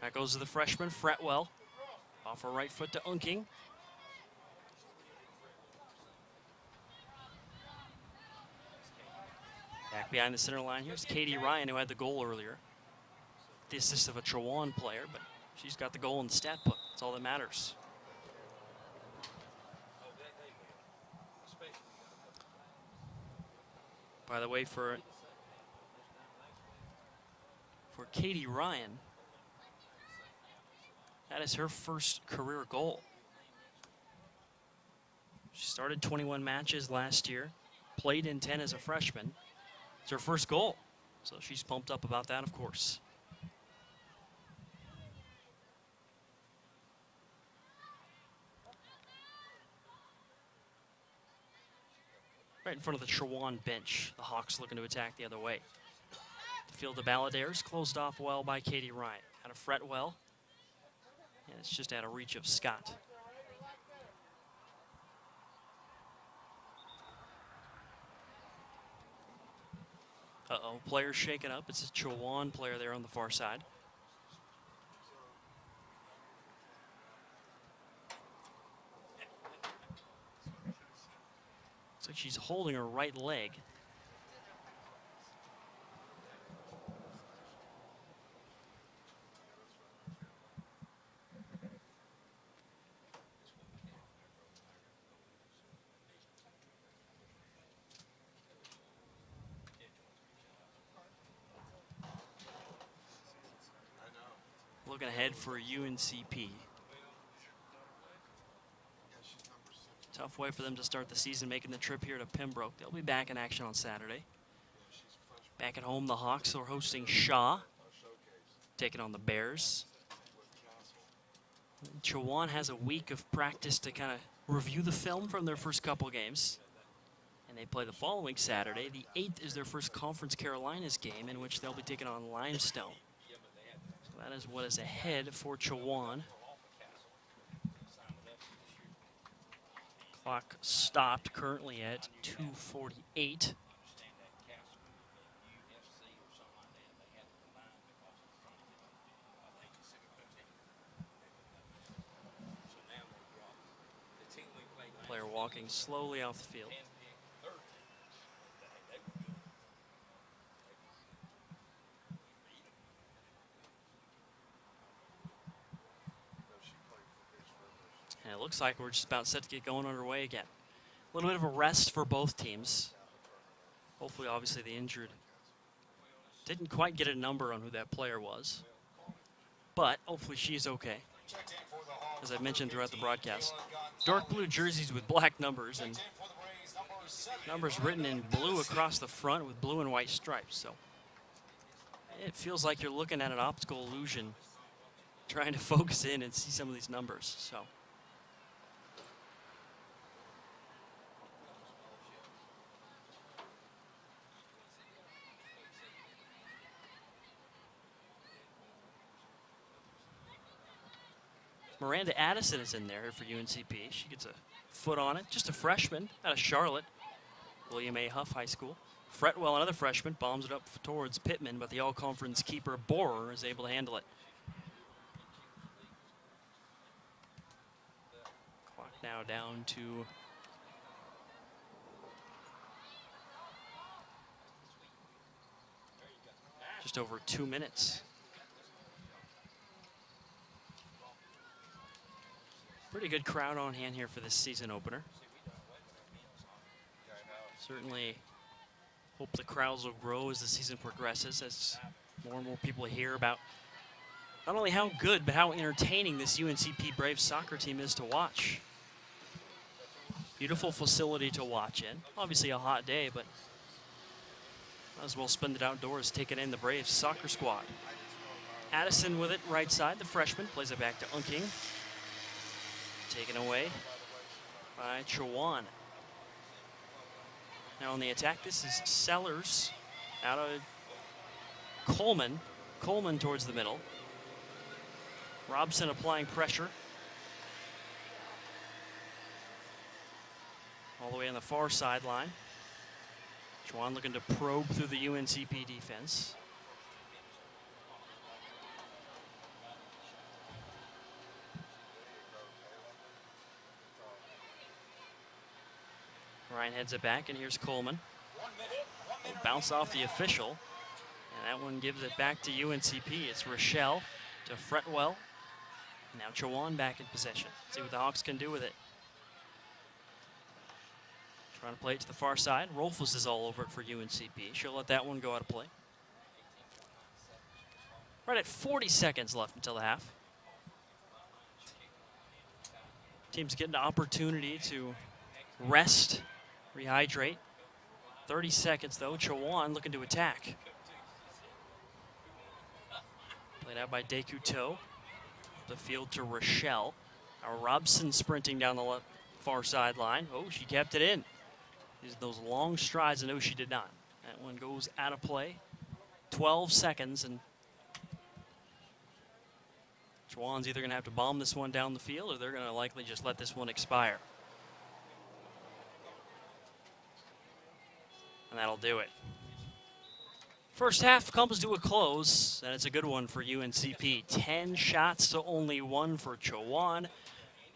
That goes to the freshman, Fretwell. Off her right foot to Unking. Back behind the center line, here's Katie Ryan, who had the goal earlier. The assist of a Chowan player, but she's got the goal in the stat book. That's all that matters. By the way, for Katie Ryan, that is her first career goal. She started 21 matches last year, played in 10 as a freshman. It's her first goal, so she's pumped up about that, of course. Right in front of the Chowan bench, the Hawks looking to attack the other way. The field of Balladeers closed off well by Katie Ryan. Out of Fretwell, and it's just out of reach of Scott. Uh-oh, players shaken up. It's a Chowan player there on the far side. Looks like she's holding her right leg. Looking ahead for UNCP. Tough way for them to start the season, making the trip here to Pembroke. They'll be back in action on Saturday. Back at home, the Hawks are hosting Shaw, taking on the Bears. Chowan has a week of practice to kind of review the film from their first couple games. And they play the following Saturday. The 8th is their first Conference Carolinas game, in which they'll be taking on Limestone. So that is what is ahead for Chowan. Clock stopped currently at 2:48. Player walking slowly off the field. And it looks like we're just about set to get going underway again. A little bit of a rest for both teams. Hopefully, obviously, the injured didn't quite get a number on who that player was. But hopefully she's okay. As I mentioned throughout the broadcast, dark blue jerseys with black numbers and numbers written in blue across the front with blue and white stripes. So it feels like you're looking at an optical illusion trying to focus in and see some of these numbers. So Miranda Addison is in there for UNCP. She gets a foot on it. Just a freshman out of Charlotte, William A. Huff High School. Fretwell, another freshman, bombs it up towards Pittman, but the all-conference keeper Borer is able to handle it. Clock now down to just over 2 minutes. Pretty good crowd on hand here for this season opener. Certainly hope the crowds will grow as the season progresses, as more and more people hear about not only how good, but how entertaining this UNCP Braves soccer team is to watch. Beautiful facility to watch in. Obviously a hot day, but might as well spend it outdoors taking in the Braves soccer squad. Addison with it right side. The freshman plays it back to Unking. Taken away by Chowan. Now on the attack, this is Sellers out of Coleman. Coleman towards the middle. Robson applying pressure. All the way on the far sideline. Chowan looking to probe through the UNCP defense. Ryan heads it back, and here's Coleman. Bounce off the official, and that one gives it back to UNCP. It's Rochelle to Fretwell. Now Chowan back in possession. See what the Hawks can do with it. Trying to play it to the far side. Rolfus is all over it for UNCP. She'll let that one go out of play. Right at 40 seconds left until the half. Team's getting an opportunity to rest, rehydrate. 30 seconds though. Chowan looking to attack. Played out by Dekuto. The field to Rochelle. Now Robson sprinting down the far sideline. Oh, she kept it in. Those long strides, and no, she did not. That one goes out of play. 12 seconds, and Chowan's either going to have to bomb this one down the field, or they're going to likely just let this one expire. And that'll do it. First half comes to a close, and it's a good one for UNCP. 10 shots to only 1 for Chowan.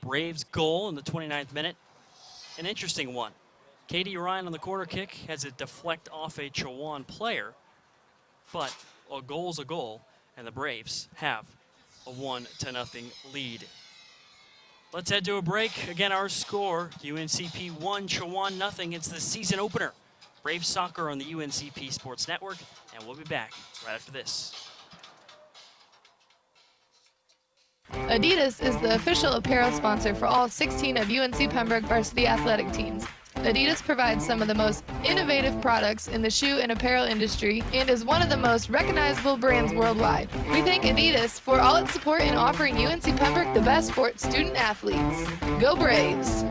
Braves goal in the 29th minute. An interesting one. Katie Ryan on the corner kick has it deflect off a Chowan player, but a goal's a goal, and the Braves have a 1-0 lead. Let's head to a break. Again, our score, UNCP 1, Chowan 0. It's the season opener. Braves soccer on the UNCP Sports Network, and we'll be back right after this. Adidas is the official apparel sponsor for all 16 of UNC Pembroke varsity athletic teams. Adidas provides some of the most innovative products in the shoe and apparel industry and is one of the most recognizable brands worldwide. We thank Adidas for all its support in offering UNC Pembroke the best for its student athletes. Go Braves!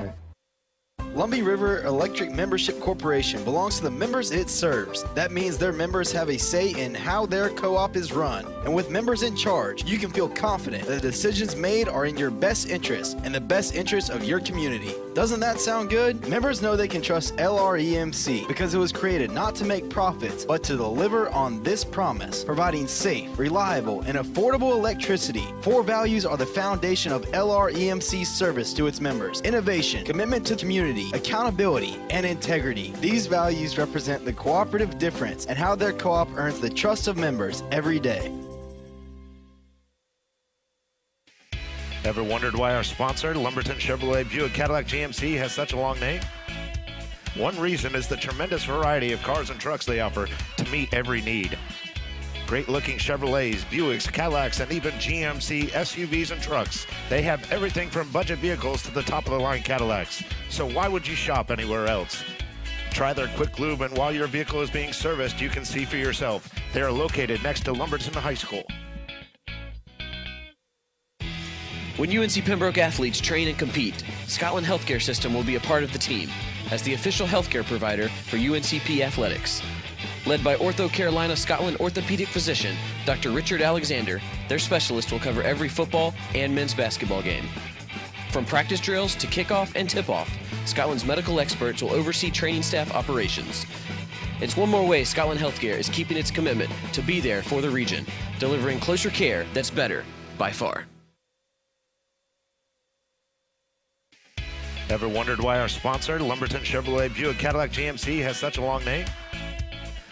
Lumbee River Electric Membership Corporation belongs to the members it serves. That means their members have a say in how their co-op is run. And with members in charge, you can feel confident that the decisions made are in your best interest and the best interest of your community. Doesn't that sound good? Members know they can trust LREMC because it was created not to make profits, but to deliver on this promise, providing safe, reliable, and affordable electricity. 4 values are the foundation of LREMC's service to its members: innovation, commitment to community, accountability, and integrity. These values represent the cooperative difference and how their co-op earns the trust of members every day. Ever wondered why our sponsor, Lumberton Chevrolet Buick Cadillac GMC, has such a long name? One reason is the tremendous variety of cars and trucks they offer to meet every need. Great-looking Chevrolets, Buicks, Cadillacs, and even GMC SUVs and trucks. They have everything from budget vehicles to the top-of-the-line Cadillacs. So why would you shop anywhere else? Try their quick lube, and while your vehicle is being serviced, you can see for yourself. They are located next to Lumberton High School. When UNC Pembroke athletes train and compete, Scotland Healthcare System will be a part of the team as the official healthcare provider for UNCP athletics. Led by Ortho Carolina Scotland orthopedic physician Dr. Richard Alexander, their specialist will cover every football and men's basketball game. From practice drills to kickoff and tip-off, Scotland's medical experts will oversee training staff operations. It's one more way Scotland Healthcare is keeping its commitment to be there for the region, delivering closer care that's better by far. Ever wondered why our sponsor, Lumberton Chevrolet Buick Cadillac GMC, has such a long name?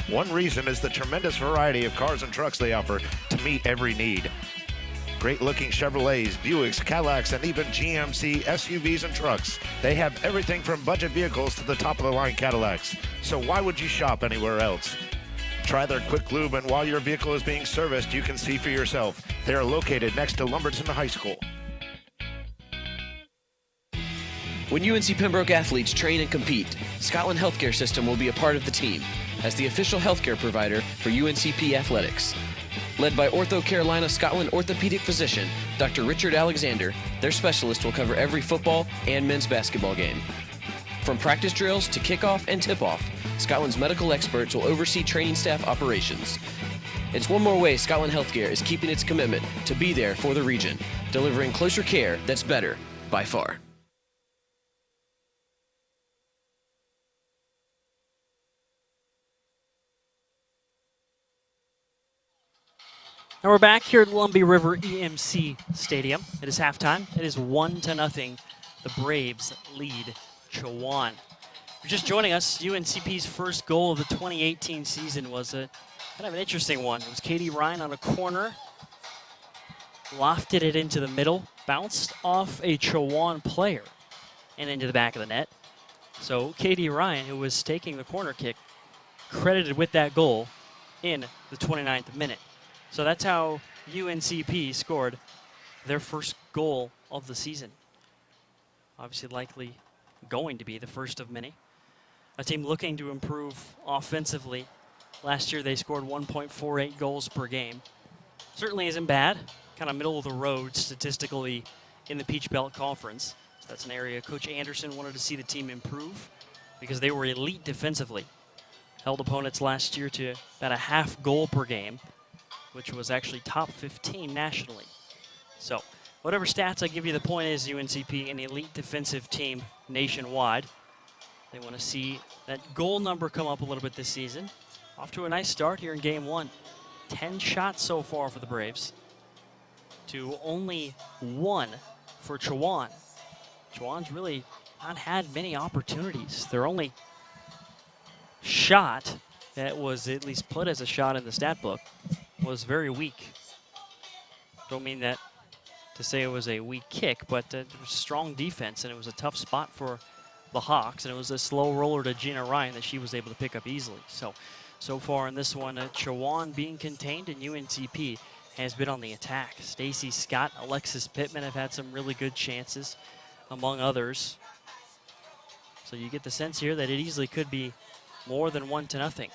One reason is the tremendous variety of cars and trucks they offer to meet every need. Great-looking Chevrolets, Buicks, Cadillacs, and even GMC SUVs and trucks. They have everything from budget vehicles to the top-of-the-line Cadillacs. So why would you shop anywhere else? Try their quick lube, and while your vehicle is being serviced, you can see for yourself. They are located next to Lumberton High School. When UNC Pembroke athletes train and compete, Scotland Healthcare System will be a part of the team as the official healthcare provider for UNCP athletics. Led by Ortho Carolina Scotland orthopedic physician, Dr. Richard Alexander, their specialist will cover every football and men's basketball game. From practice drills to kickoff and tip-off, Scotland's medical experts will oversee training staff operations. It's one more way Scotland Healthcare is keeping its commitment to be there for the region, delivering closer care that's better by far. And we're back here at Lumbee River EMC Stadium. It is halftime. It is 1-0. The Braves lead Chowan. If you're just joining us, UNCP's first goal of the 2018 season was a kind of an interesting one. It was Katie Ryan on a corner, lofted it into the middle, bounced off a Chowan player and into the back of the net. So Katie Ryan, who was taking the corner kick, credited with that goal in the 29th minute. So that's how UNCP scored their first goal of the season. Obviously likely going to be the first of many. A team looking to improve offensively. Last year they scored 1.48 goals per game. Certainly isn't bad. Kind of middle of the road statistically in the Peach Belt Conference. So that's an area Coach Anderson wanted to see the team improve because they were elite defensively. Held opponents last year to about a half goal per game, which was actually top 15 nationally. So whatever stats I give you, the point is UNCP, an elite defensive team nationwide. They want to see that goal number come up a little bit this season. Off to a nice start here in game one. 10 shots so far for the Braves to only 1 for Chowan. Chowan's really not had many opportunities. Their only shot that was at least put as a shot in the stat book was very weak. Don't mean that to say it was a weak kick, but it was strong defense, and it was a tough spot for the Hawks, and it was a slow roller to Gina Ryan that she was able to pick up easily. So far in this one, Chowan being contained, and UNCP has been on the attack. Stacy Scott, Alexis Pittman have had some really good chances, among others. So you get the sense here that it easily could be more than 1-0.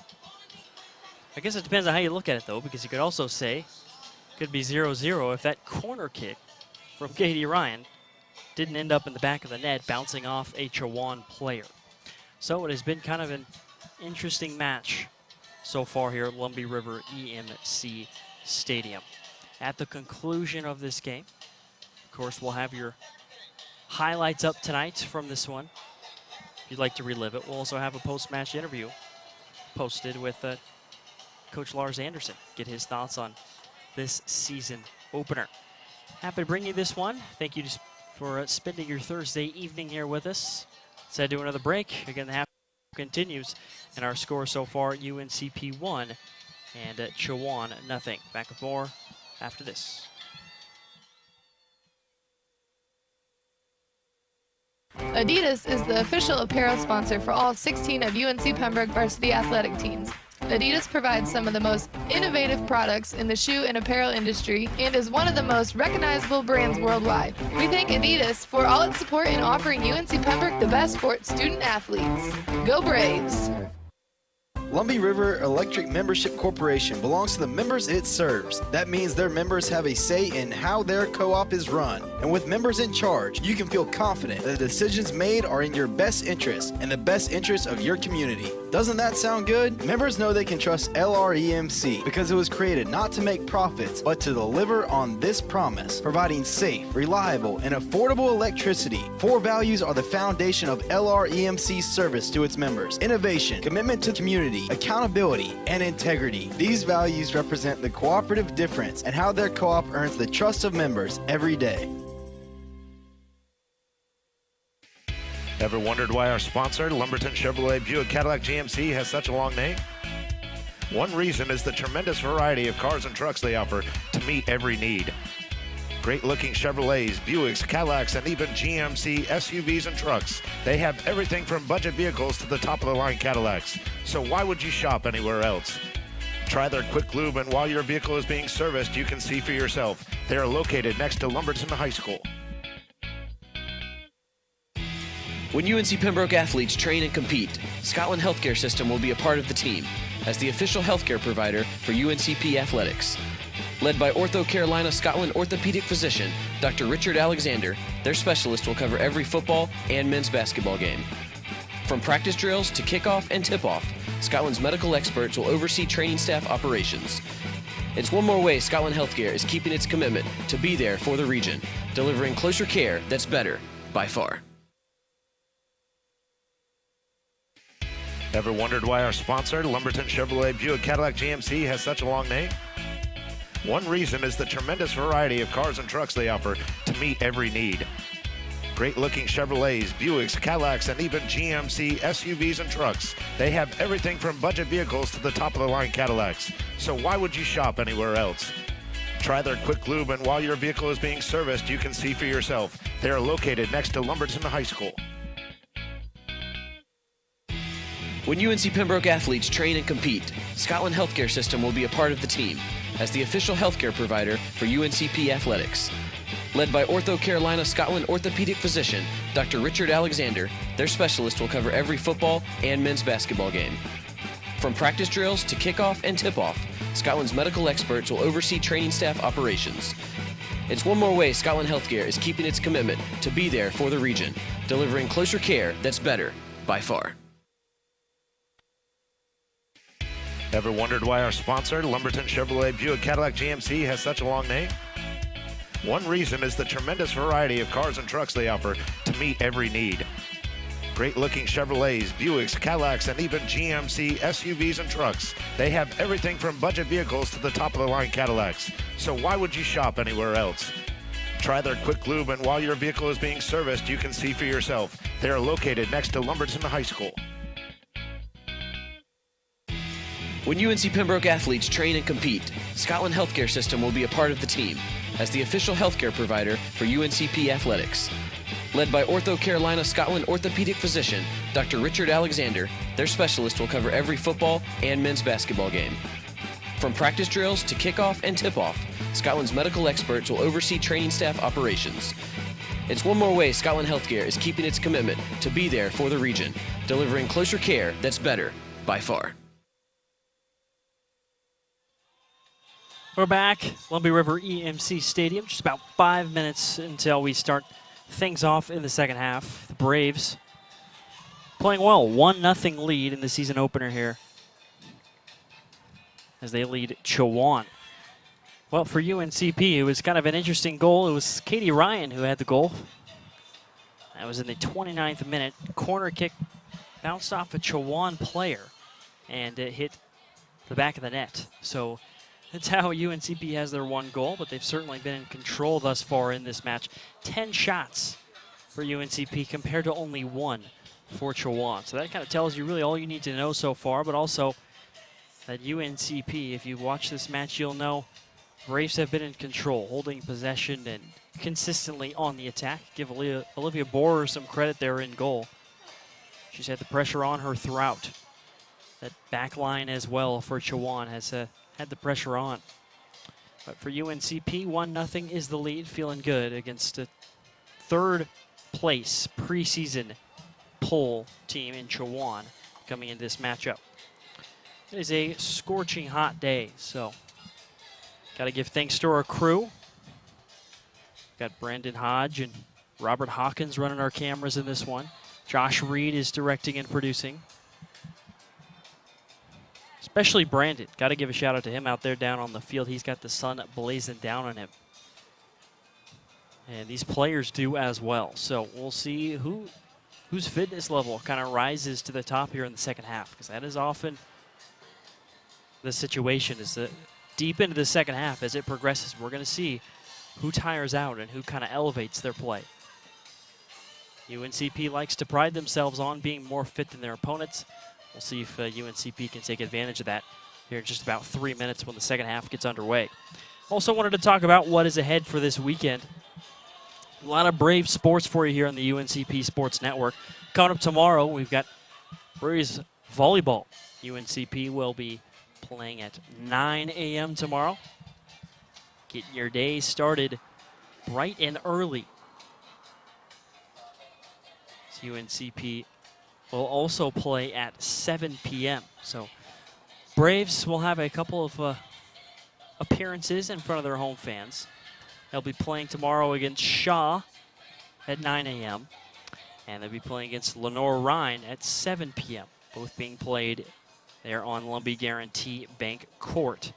I guess it depends on how you look at it, though, because you could also say it could be 0-0 if that corner kick from Katie Ryan didn't end up in the back of the net, bouncing off a Chowan player. So it has been kind of an interesting match so far here at Lumbee River EMC Stadium. At the conclusion of this game, of course, we'll have your highlights up tonight from this one. If you'd like to relive it, we'll also have a post-match interview posted with Coach Lars Anderson, get his thoughts on this season opener. Happy to bring you this one. Thank you for spending your Thursday evening here with us. Let's head to another break. Again, the half continues, and our score so far, UNCP 1 and Chowan 0. Back with more after this. Adidas is the official apparel sponsor for all 16 of UNC Pembroke varsity athletic teams. Adidas provides some of the most innovative products in the shoe and apparel industry and is one of the most recognizable brands worldwide. We thank Adidas for all its support in offering UNC Pembroke the best for its student athletes. Go Braves! Lumbee River Electric Membership Corporation belongs to the members it serves. That means their members have a say in how their co-op is run. And with members in charge, you can feel confident that the decisions made are in your best interest and the best interest of your community. Doesn't that sound good? Members know they can trust LREMC because it was created not to make profits, but to deliver on this promise, providing safe, reliable, and affordable electricity. 4 values are the foundation of LREMC's service to its members: innovation, commitment to community, accountability, and integrity. These values represent the cooperative difference and how their co-op earns the trust of members every day. Ever wondered why our sponsor, Lumberton Chevrolet Buick Cadillac GMC, has such a long name? One reason is the tremendous variety of cars and trucks they offer to meet every need. Great-looking Chevrolets, Buicks, Cadillacs, and even GMC SUVs and trucks. They have everything from budget vehicles to the top-of-the-line Cadillacs. So why would you shop anywhere else? Try their quick lube, and while your vehicle is being serviced, you can see for yourself. They are located next to Lumberton High School. When UNC Pembroke athletes train and compete, Scotland Healthcare System will be a part of the team as the official healthcare provider for UNCP athletics. Led by Ortho Carolina Scotland orthopedic physician Dr. Richard Alexander, their specialist will cover every football and men's basketball game. From practice drills to kickoff and tip-off, Scotland's medical experts will oversee training staff operations. It's one more way Scotland Healthcare is keeping its commitment to be there for the region, delivering closer care that's better by far. Ever wondered why our sponsor, Lumberton Chevrolet Buick Cadillac GMC, has such a long name? One reason is the tremendous variety of cars and trucks they offer to meet every need. Great-looking Chevrolets, Buicks, Cadillacs, and even GMC SUVs and trucks. They have everything from budget vehicles to the top-of-the-line Cadillacs. So why would you shop anywhere else? Try their quick lube, and while your vehicle is being serviced, you can see for yourself. They are located next to Lumberton High School. When UNC Pembroke athletes train and compete, Scotland Healthcare System will be a part of the team as the official healthcare provider for UNCP athletics. Led by Ortho Carolina Scotland orthopedic physician Dr. Richard Alexander, their specialist will cover every football and men's basketball game. From practice drills to kickoff and tip-off, Scotland's medical experts will oversee training staff operations. It's one more way Scotland Healthcare is keeping its commitment to be there for the region, delivering closer care that's better by far. Ever wondered why our sponsor, Lumberton Chevrolet Buick Cadillac GMC, has such a long name? One reason is the tremendous variety of cars and trucks they offer to meet every need. Great-looking Chevrolets, Buicks, Cadillacs, and even GMC SUVs and trucks. They have everything from budget vehicles to the top-of-the-line Cadillacs. So why would you shop anywhere else? Try their quick lube, and while your vehicle is being serviced, you can see for yourself. They are located next to Lumberton High School. When UNC Pembroke athletes train and compete, Scotland Healthcare System will be a part of the team as the official healthcare provider for UNCP athletics. Led by Ortho Carolina Scotland orthopedic physician Dr. Richard Alexander, their specialist will cover every football and men's basketball game. From practice drills to kickoff and tip-off, Scotland's medical experts will oversee training staff operations. It's one more way Scotland Healthcare is keeping its commitment to be there for the region, delivering closer care that's better by far. We're back, Lumbee River EMC Stadium, just about 5 minutes until we start things off in the second half. The Braves playing well, 1-0 lead in the season opener here as they lead Chowan. Well, for UNCP, it was kind of an interesting goal. It was Katie Ryan who had the goal. That was in the 29th minute. Corner kick bounced off a Chowan player and it hit the back of the net. So that's how UNCP has their one goal, but they've certainly been in control thus far in this match. 10 shots for UNCP compared to only 1 for Chowan. So that kind of tells you really all you need to know so far, but also that UNCP, if you watch this match, you'll know Braves have been in control, holding possession and consistently on the attack. Give Olivia Borer some credit there in goal. She's had the pressure on her throughout. That back line as well for Chowan has had the pressure on. But for UNCP, 1-0 is the lead, feeling good against a third place preseason poll team in Chowan coming into this matchup. It is a scorching hot day, so got to give thanks to our crew. Got Brandon Hodge and Robert Hawkins running our cameras in this one. Josh Reed is directing and producing. Especially Brandon. Got to give a shout out to him out there down on the field. He's got the sun blazing down on him. And these players do as well. So we'll see whose fitness level kind of rises to the top here in the second half, because that is often the situation, is that deep into the second half as it progresses, we're going to see who tires out and who kind of elevates their play. UNCP likes to pride themselves on being more fit than their opponents. We'll see if UNCP can take advantage of that here in just about 3 minutes when the second half gets underway. Also wanted to talk about what is ahead for this weekend. A lot of Brave sports for you here on the UNCP Sports Network. Coming up tomorrow, we've got Braves volleyball. UNCP will be playing at 9 a.m. tomorrow. Getting your day started bright and early. UNCP will also play at 7 p.m. So Braves will have a couple of appearances in front of their home fans. They'll be playing tomorrow against Shaw at 9 a.m. And they'll be playing against Lenore Rhine at 7 p.m., both being played there on Lumbee Guarantee Bank Court.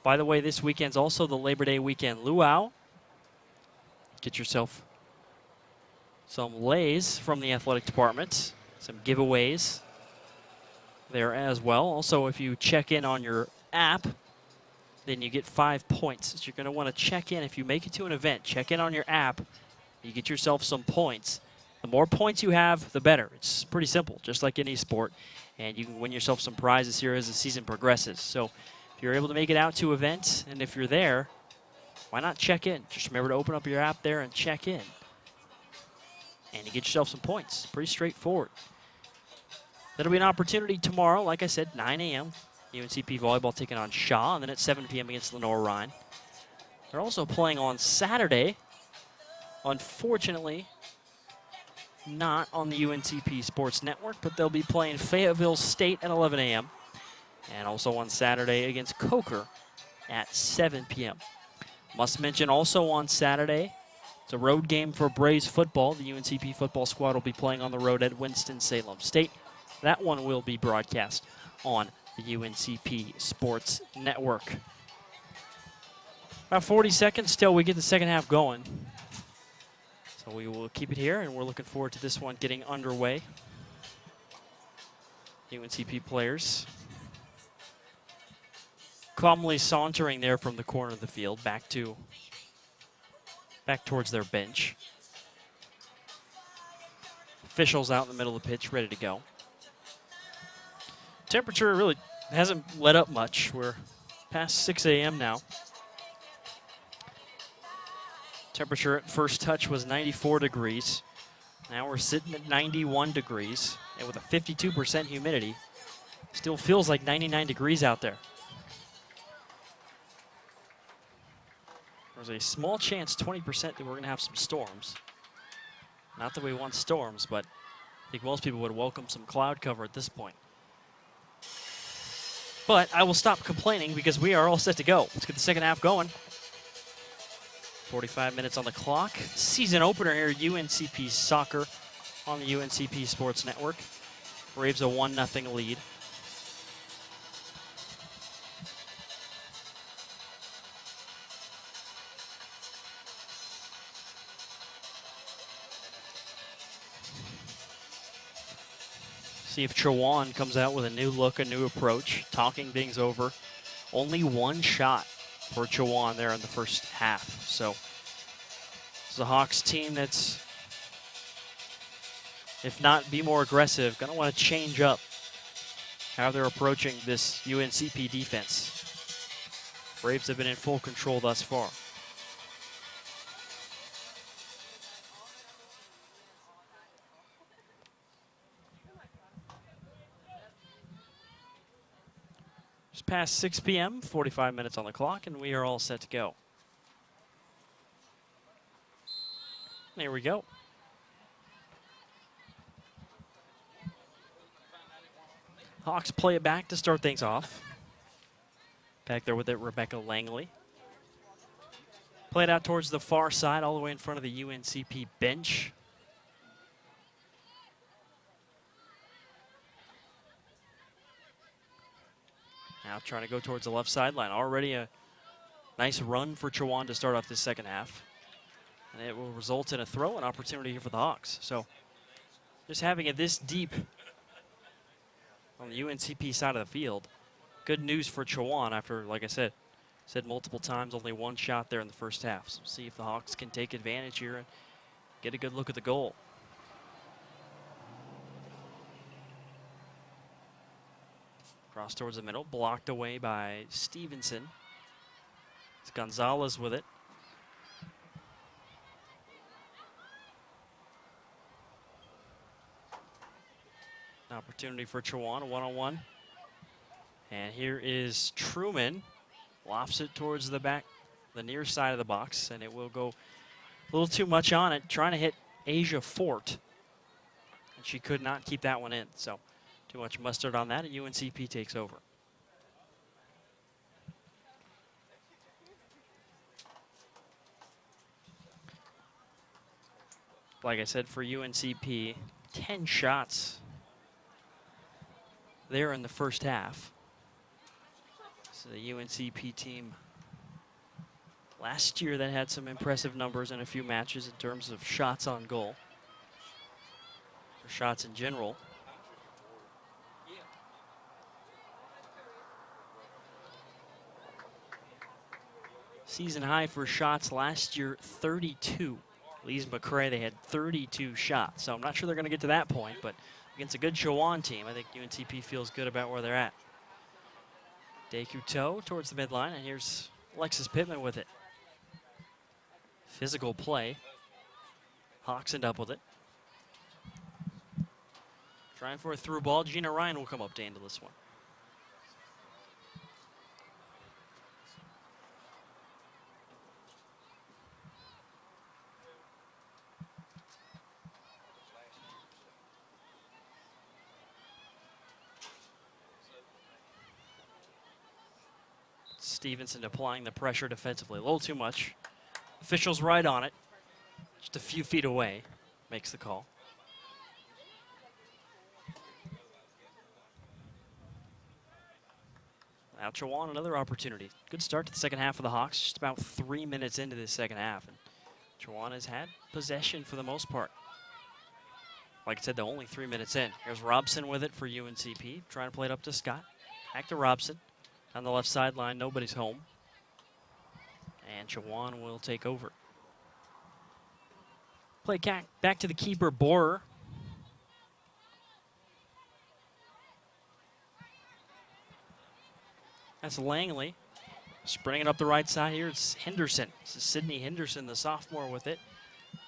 By the way, this weekend's also the Labor Day weekend luau. Get yourself some lays from the athletic department, some giveaways there as well. Also, if you check in on your app, then you get 5 points. So you're going to want to check in. If you make it to an event, check in on your app. You get yourself some points. The more points you have, the better. It's pretty simple, just like any sport. And you can win yourself some prizes here as the season progresses. So if you're able to make it out to events, and if you're there, why not check in? Just remember to open up your app there and check in. And you get yourself some points. Pretty straightforward. That'll be an opportunity tomorrow, like I said, 9 a.m. UNCP volleyball taking on Shaw, and then at 7 p.m. against Lenore Rhine. They're also playing on Saturday. Unfortunately, not on the UNCP Sports Network, but they'll be playing Fayetteville State at 11 a.m. and also on Saturday against Coker at 7 p.m. Must mention also on Saturday, it's a road game for Braves football. The UNCP football squad will be playing on the road at Winston-Salem State. That one will be broadcast on the UNCP Sports Network. About 40 seconds till we get the second half going. So we will keep it here, and we're looking forward to this one getting underway. UNCP players calmly sauntering there from the corner of the field back towards their bench. Officials out in the middle of the pitch ready to go. Temperature really hasn't let up much. We're past 6 a.m. now. Temperature at first touch was 94 degrees. Now we're sitting at 91 degrees, and with a 52% humidity, still feels like 99 degrees out there. There's a small chance, 20%, that we're going to have some storms. Not that we want storms, but I think most people would welcome some cloud cover at this point. But I will stop complaining because we are all set to go. Let's get the second half going. 45 minutes on the clock. Season opener here, UNCP Soccer on the UNCP Sports Network. Braves a 1-0 lead. See if Chowan comes out with a new look, a new approach, talking things over. Only one shot for Chowan there in the first half. So it's the Hawks team that's, if not be more aggressive, going to want to change up how they're approaching this UNCP defense. Braves have been in full control thus far. Just past 6 p.m., 45 minutes on the clock, and we are all set to go. There we go. Hawks play it back to start things off. Back there with it, Rebecca Langley. Play it out towards the far side, all the way in front of the UNCP bench. Now trying to go towards the left sideline. Already a nice run for Chowan to start off this second half. And it will result in a throw-in opportunity here for the Hawks. So just having it this deep on the UNCP side of the field. Good news for Chowan after, like I said multiple times, only one shot there in the first half. So we'll see if the Hawks can take advantage here and get a good look at the goal. Cross towards the middle, blocked away by Stevenson. It's Gonzalez with it. An opportunity for Chowan, a one-on-one. And here is Truman. Lofts it towards the back, the near side of the box, and it will go a little too much on it, trying to hit Asia Fort. And she could not keep that one in, so too much mustard on that, and UNCP takes over. Like I said, for UNCP, 10 shots there in the first half. So the UNCP team last year that had some impressive numbers in a few matches in terms of shots on goal, or shots in general. Season high for shots last year, 32. Lees McCray, they had 32 shots. So I'm not sure they're going to get to that point, but against a good Chowan team, I think UNCP feels good about where they're at. Dekuto towards the midline, and here's Alexis Pittman with it. Physical play. Hawks end up with it. Trying for a through ball. Gina Ryan will come up to handle this one. Stevenson applying the pressure defensively. A little too much. Officials right on it. Just a few feet away. Makes the call. Now Chowan, another opportunity. Good start to the second half of the Hawks. Just about 3 minutes into the second half. And Chowan has had possession for the most part. Like I said, they're only 3 minutes in. Here's Robson with it for UNCP. Trying to play it up to Scott. Back to Robson. On the left sideline, nobody's home. And Chowan will take over. Play back to the keeper, Borer. That's Langley. Springing up the right side here, it's Henderson. This is Sydney Henderson, the sophomore, with it.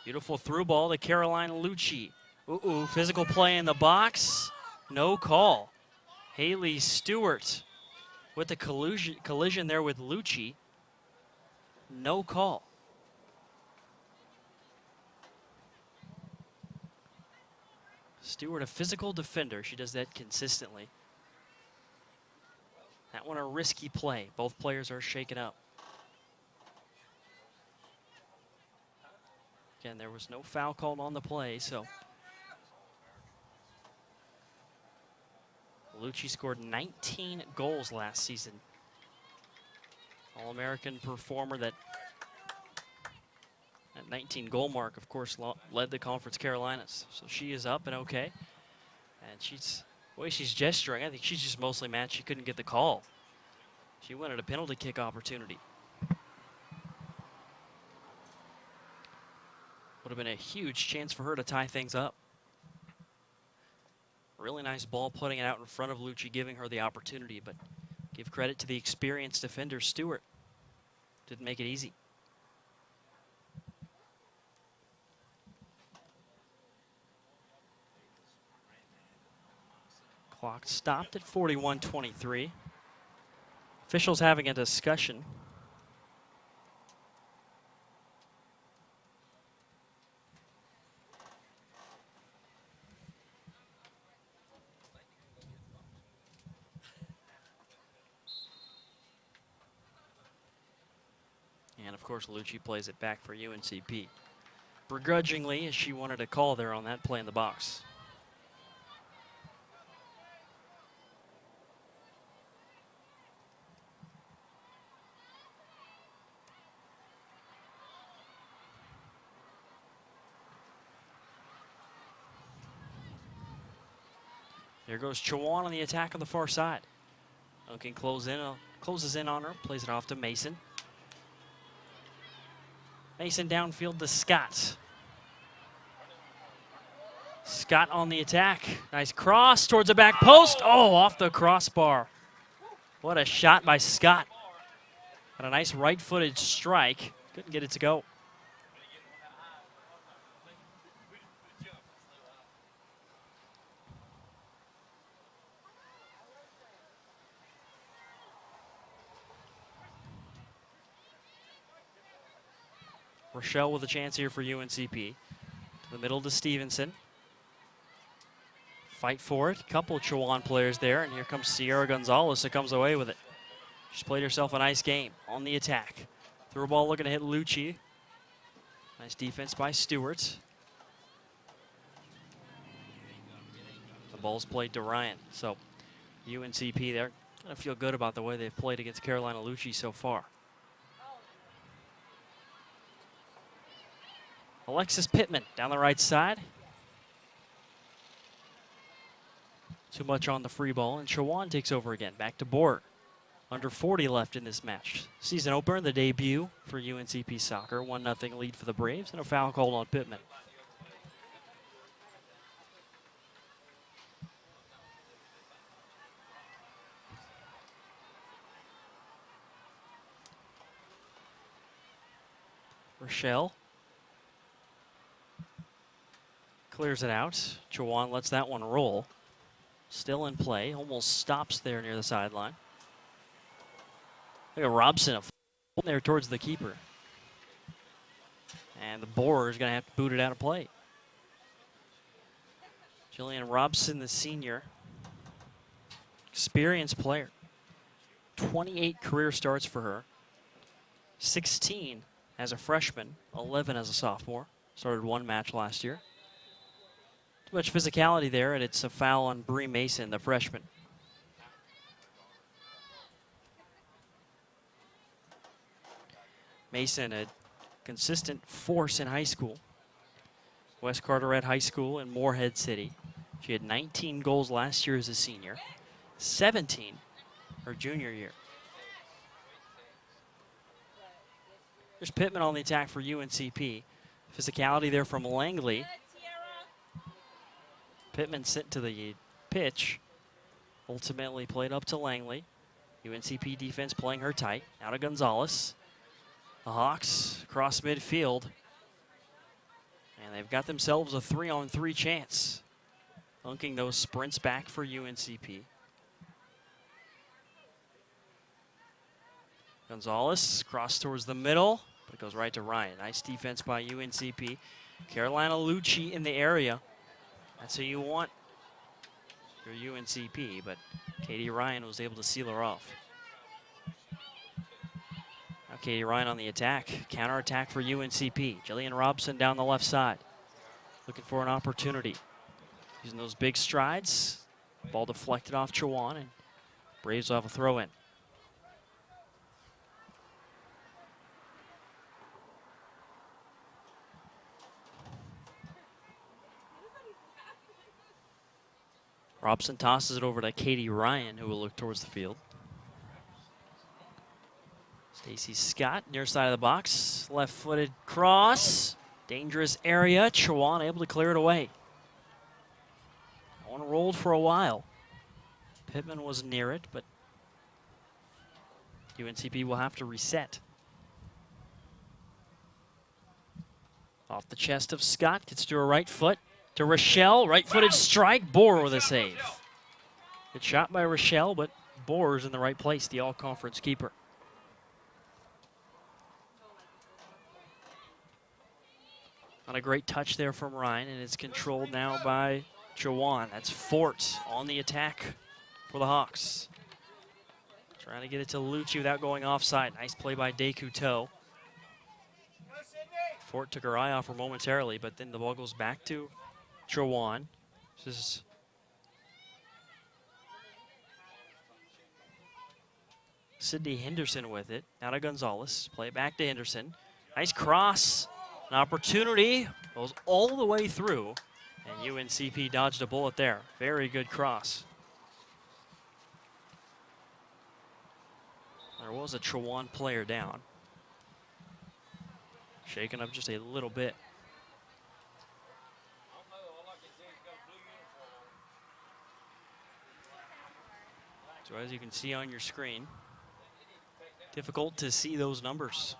Beautiful through ball to Caroline Lucci. Ooh, physical play in the box. No call. Haley Stewart with the collision there with Lucci. No call. Stewart, a physical defender. She does that consistently. That one a risky play. Both players are shaken up. Again, there was no foul called on the play, so. Lucci scored 19 goals last season. All-American performer that 19 goal mark, of course, led the Conference Carolinas. So she is up and okay. And the way she's gesturing, I think she's just mostly mad she couldn't get the call. She wanted a penalty kick opportunity. Would have been a huge chance for her to tie things up. Really nice ball, putting it out in front of Lucci, giving her the opportunity, but give credit to the experienced defender, Stewart. Didn't make it easy. Clock stopped at 41:23. Officials having a discussion. And of course, Lucci plays it back for UNCP. Begrudgingly, as she wanted a call there on that play in the box. Here goes Chowan on the attack on the far side. Duncan closes in on her, plays it off to Mason. Mason downfield to Scott. Scott on the attack. Nice cross towards the back post. Oh, off the crossbar. What a shot by Scott. Got a nice right-footed strike. Couldn't get it to go. Rochelle with a chance here for UNCP. To the middle to Stevenson. Fight for it. Couple Chowan players there, and here comes Sierra Gonzalez that comes away with it. She's played herself a nice game on the attack. Through ball looking to hit Lucci. Nice defense by Stewart. ball's played to Ryan. So UNCP there gonna feel good about the way they've played against Carolina Lucci so far. Alexis Pittman down the right side. Too much on the free ball, and Chowan takes over again. Back to Boer. Under 40 left in this match. Season opener, the debut for UNCP soccer. 1-0 lead for the Braves, and a foul called on Pittman. Rochelle clears it out. Chowan lets that one roll. Still in play, almost stops there near the sideline. Look at Robson there towards the keeper. And the Boer is going to have to boot it out of play. Jillian Robson, the senior, experienced player. 28 career starts for her. 16 as a freshman, 11 as a sophomore. Started one match last year. Too much physicality there, and it's a foul on Bree Mason, the freshman. Mason, a consistent force in high school. West Carteret High School in Morehead City. She had 19 goals last year as a senior, 17 her junior year. There's Pittman on the attack for UNCP. Physicality there from Langley. Pittman sent to the pitch. Ultimately played up to Langley. UNCP defense playing her tight. Out of Gonzalez. The Hawks across midfield. And they've got themselves a 3-on-3 chance. Lunking those sprints back for UNCP. Gonzalez cross towards the middle, but it goes right to Ryan. Nice defense by UNCP. Carolina Lucci in the area. That's who you want for UNCP, but Katie Ryan was able to seal her off. Now Katie Ryan on the attack. Counter-attack for UNCP. Jillian Robson down the left side. Looking for an opportunity. Using those big strides. Ball deflected off Chowan, and Braves will have a throw-in. Robson tosses it over to Katie Ryan, who will look towards the field. Stacey Scott, near side of the box. Left-footed cross. Dangerous area. Chowan able to clear it away. One rolled for a while. Pittman was near it, but UNCP will have to reset. Off the chest of Scott, gets to her right foot. To Rochelle, right-footed strike. Boer with a save. Good shot by Rochelle, but Boer's in the right place, the all-conference keeper. Not a great touch there from Ryan, and it's controlled now by Chowan. That's Fort on the attack for the Hawks. Trying to get it to Lucci without going offside. Nice play by Descouteaux. Fort took her eye off her momentarily, but then the ball goes back to Chowan. This is Sydney Henderson with it. Out of Gonzalez. Play it back to Henderson. Nice cross. An opportunity. Goes all the way through. And UNCP dodged a bullet there. Very good cross. There was a Chowan player down. Shaken up just a little bit. So as you can see on your screen, difficult to see those numbers.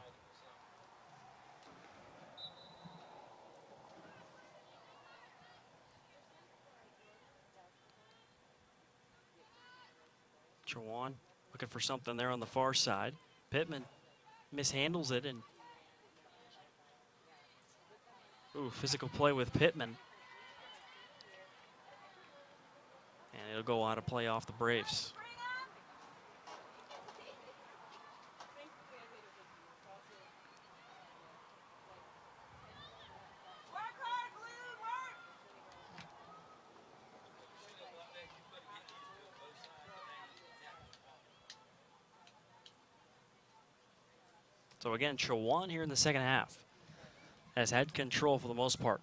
Chowan looking for something there on the far side. Pittman mishandles it, and physical play with Pittman. And it'll go out of play off the Braves. So again, Chowan here in the second half has had control for the most part.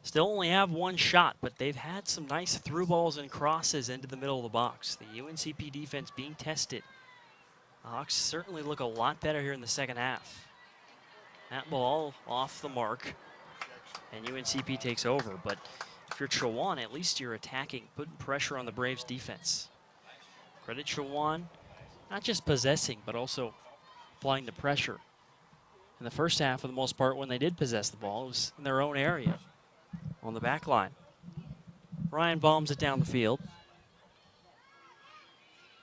Still only have one shot, but they've had some nice through balls and crosses into the middle of the box. The UNCP defense being tested. The Hawks certainly look a lot better here in the second half. That ball off the mark, and UNCP takes over. But if you're Chowan, at least you're attacking, putting pressure on the Braves defense. Credit Chowan, not just possessing, but also applying the pressure. In the first half, for the most part, when they did possess the ball, it was in their own area on the back line. Ryan bombs it down the field.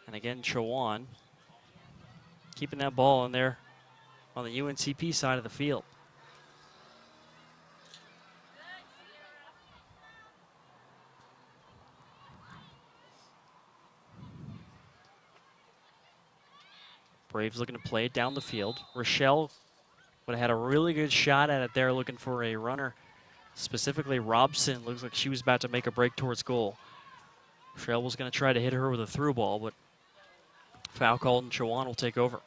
And again, Chowan keeping that ball in there on the UNCP side of the field. Braves looking to play it down the field. Rochelle would have had a really good shot at it there, looking for a runner. Specifically, Robson looks like she was about to make a break towards goal. Rochelle was going to try to hit her with a through ball, but foul called and Chowan will take over.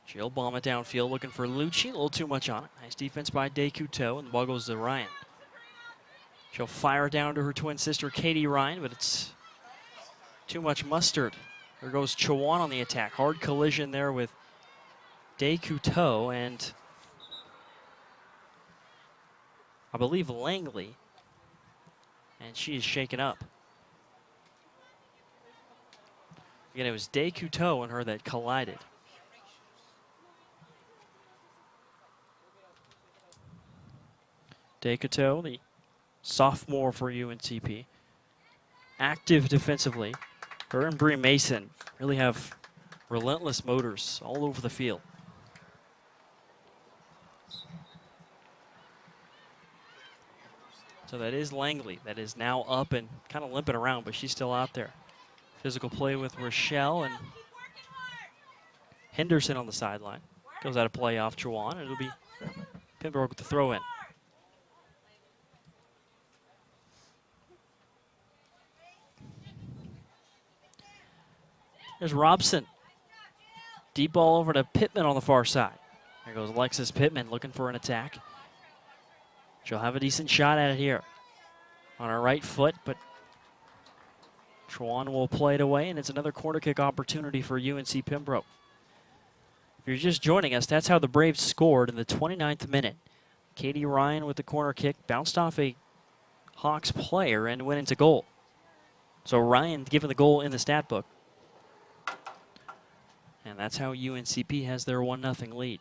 She'll bomb it downfield, looking for Lucci. A little too much on it. Nice defense by DeCouteau, and the ball goes to Ryan. She'll fire it down to her twin sister, Katie Ryan, but it's too much mustard. There goes Chowan on the attack. Hard collision there with DeCouteau and I believe Langley. And she is shaken up. Again, it was DeCouteau and her that collided. DeCouteau, the sophomore for UNCP. Active defensively. Her and Bree Mason really have relentless motors all over the field. So that is Langley that is now up and kind of limping around, but she's still out there. Physical play with Rochelle and Henderson on the sideline. Goes out of play off Chowan, and it'll be Pembroke with the throw in. There's Robson. Deep ball over to Pittman on the far side. There goes Alexis Pittman looking for an attack. She'll have a decent shot at it here. On her right foot, but Chowan will play it away, and it's another corner kick opportunity for UNC Pembroke. If you're just joining us, that's how the Braves scored in the 29th minute. Katie Ryan with the corner kick, bounced off a Hawks player and went into goal. So Ryan given the goal in the stat book. And that's how UNCP has their 1-0 lead.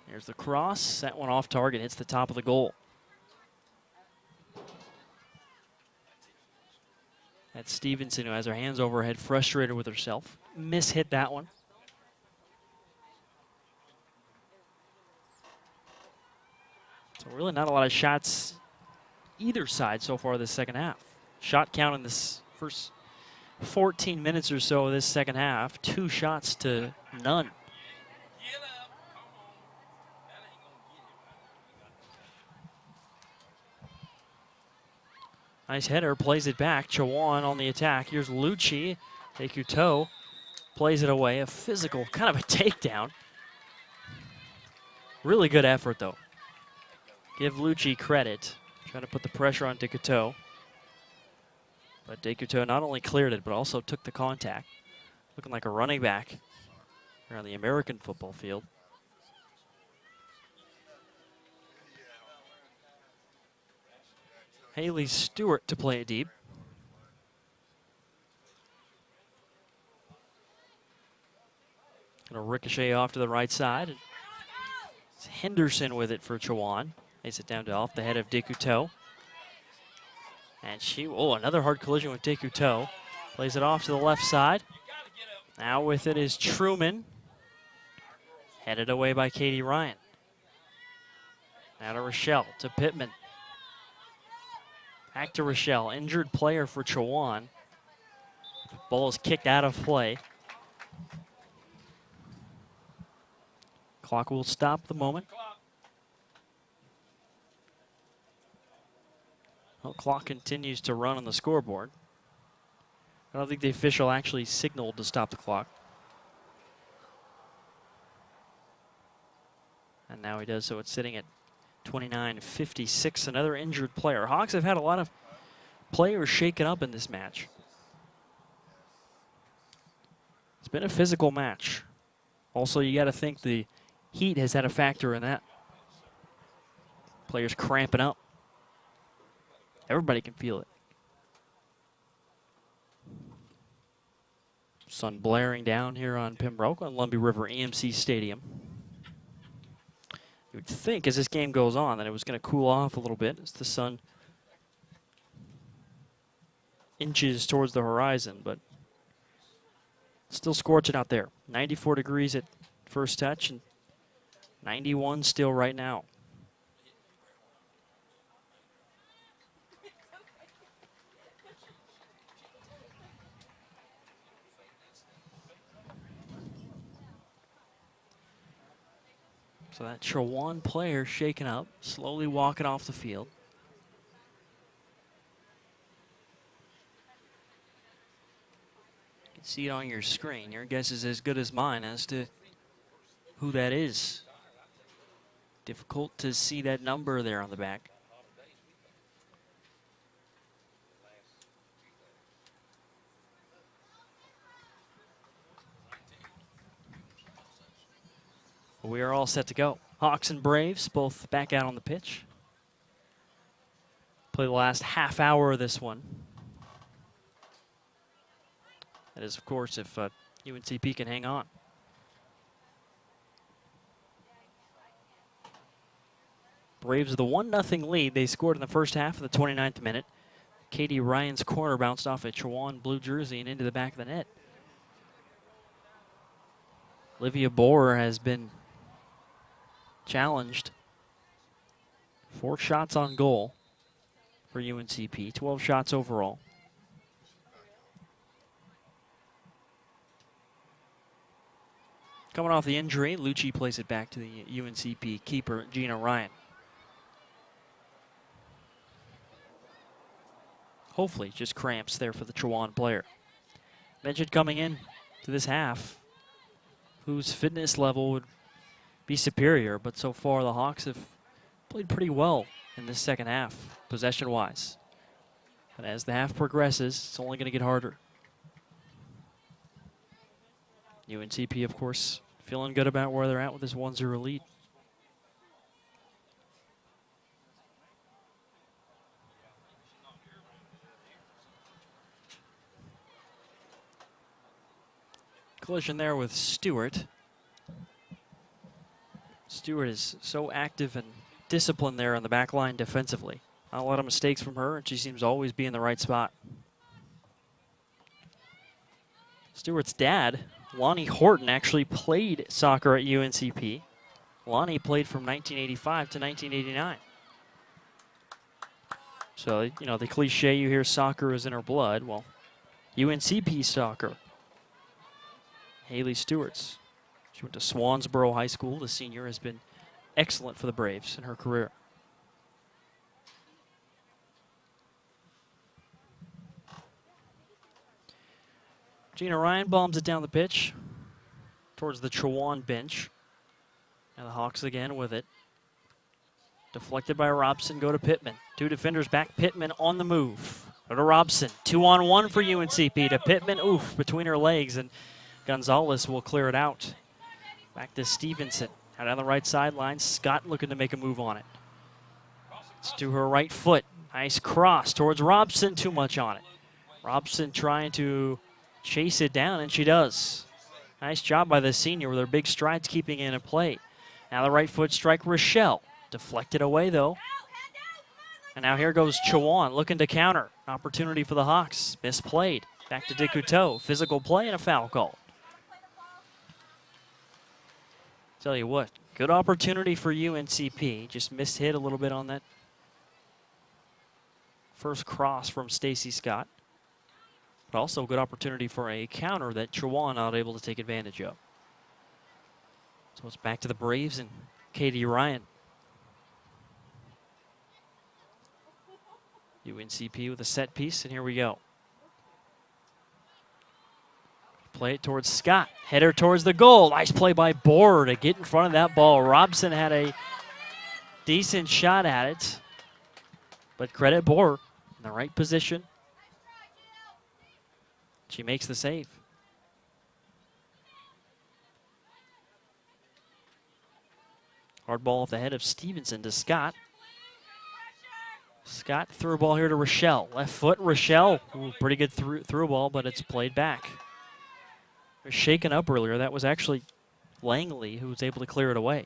There's the cross. That one off target, hits the top of the goal. That's Stevenson, who has her hands over her head, frustrated with herself. Mishit that one. So really not a lot of shots either side so far this second half. Shot count in this first 14 minutes or so of this second half, 2 shots to none. Nice header, plays it back. Chowan on the attack. Here's Lucci. DeCouteau plays it away. A physical, kind of a takedown. Really good effort, though. Give Lucci credit. Trying to put the pressure on DeCouteau. But DeCouteau not only cleared it, but also took the contact. Looking like a running back here on the American football field. Haley Stewart to play it deep. Gonna ricochet off to the right side. It's Henderson with it for Chowan. Lays it down to off the head of DeCouteau. And another hard collision with DeCouteau. Plays it off to the left side. Now with it is Truman. Headed away by Katie Ryan. Now to Rochelle, to Pittman. Back to Rochelle, injured player for Chowan. Ball is kicked out of play. Clock will stop the moment. Well, clock continues to run on the scoreboard. I don't think the official actually signaled to stop the clock. And now he does, so it's sitting at 29:56. Another injured player. Hawks have had a lot of players shaken up in this match. It's been a physical match. Also, you got to think the heat has had a factor in that. Players cramping up. Everybody can feel it. Sun blaring down here on Pembroke on Lumbee River EMC Stadium. You would think as this game goes on that it was going to cool off a little bit as the sun inches towards the horizon, but still scorching out there. 94 degrees at first touch and 91 still right now. So that Chowan player shaken up, slowly walking off the field. You can see it on your screen. Your guess is as good as mine as to who that is. Difficult to see that number there on the back. We are all set to go. Hawks and Braves both back out on the pitch. Play the last half hour of this one. That is, of course, if UNCP can hang on. Braves with a 1-0 lead. They scored in the first half of the 29th minute. Katie Ryan's corner bounced off a Chowan blue jersey and into the back of the net. Olivia Borer has been challenged. 4 shots on goal for UNCP, 12 shots overall. Coming off the injury, Lucci plays it back to the UNCP keeper, Gina Ryan. Hopefully, just cramps there for the Chowan player. Mentioned coming in to this half, whose fitness level would be superior, but so far the Hawks have played pretty well in this second half, possession-wise. But as the half progresses, it's only going to get harder. UNCP, of course, feeling good about where they're at with this 1-0 lead. Collision there with Stewart. Stewart is so active and disciplined there on the back line defensively. Not a lot of mistakes from her, and she seems to always be in the right spot. Stewart's dad, Lonnie Horton, actually played soccer at UNCP. Lonnie played from 1985 to 1989. So, you know, the cliche you hear soccer is in her blood. Well, UNCP soccer. Haley Stewart's. She went to Swansboro High School. The senior has been excellent for the Braves in her career. Gina Ryan bombs it down the pitch towards the Chowan bench. And the Hawks again with it. Deflected by Robson, go to Pittman. 2 defenders back, Pittman on the move. Go to Robson, 2-on-1 for UNCP to Pittman, oof, between her legs, and Gonzalez will clear it out. Back to Stevenson, out on the right sideline. Scott looking to make a move on it. It's to her right foot. Nice cross towards Robson, too much on it. Robson trying to chase it down, and she does. Nice job by the senior with her big strides keeping it in play. Now the right foot strike, Rochelle. Deflected away, though. And now here goes Chowan looking to counter. Opportunity for the Hawks. Misplayed. Back to DeCouteau. Physical play and a foul call. Tell you what, good opportunity for UNCP. Just missed hit a little bit on that first cross from Stacy Scott. But also a good opportunity for a counter that Chowan not able to take advantage of. So it's back to the Braves and Katie Ryan. UNCP with a set piece, and here we go. Play it towards Scott. Header towards the goal. Nice play by Bohr to get in front of that ball. Robson had a decent shot at it, but credit Bohr in the right position. She makes the save. Hard ball off the head of Stevenson to Scott. Scott threw a ball here to Rochelle. Left foot, Rochelle. Ooh, pretty good through ball, but it's played back. It was shaken up earlier. That was actually Langley who was able to clear it away.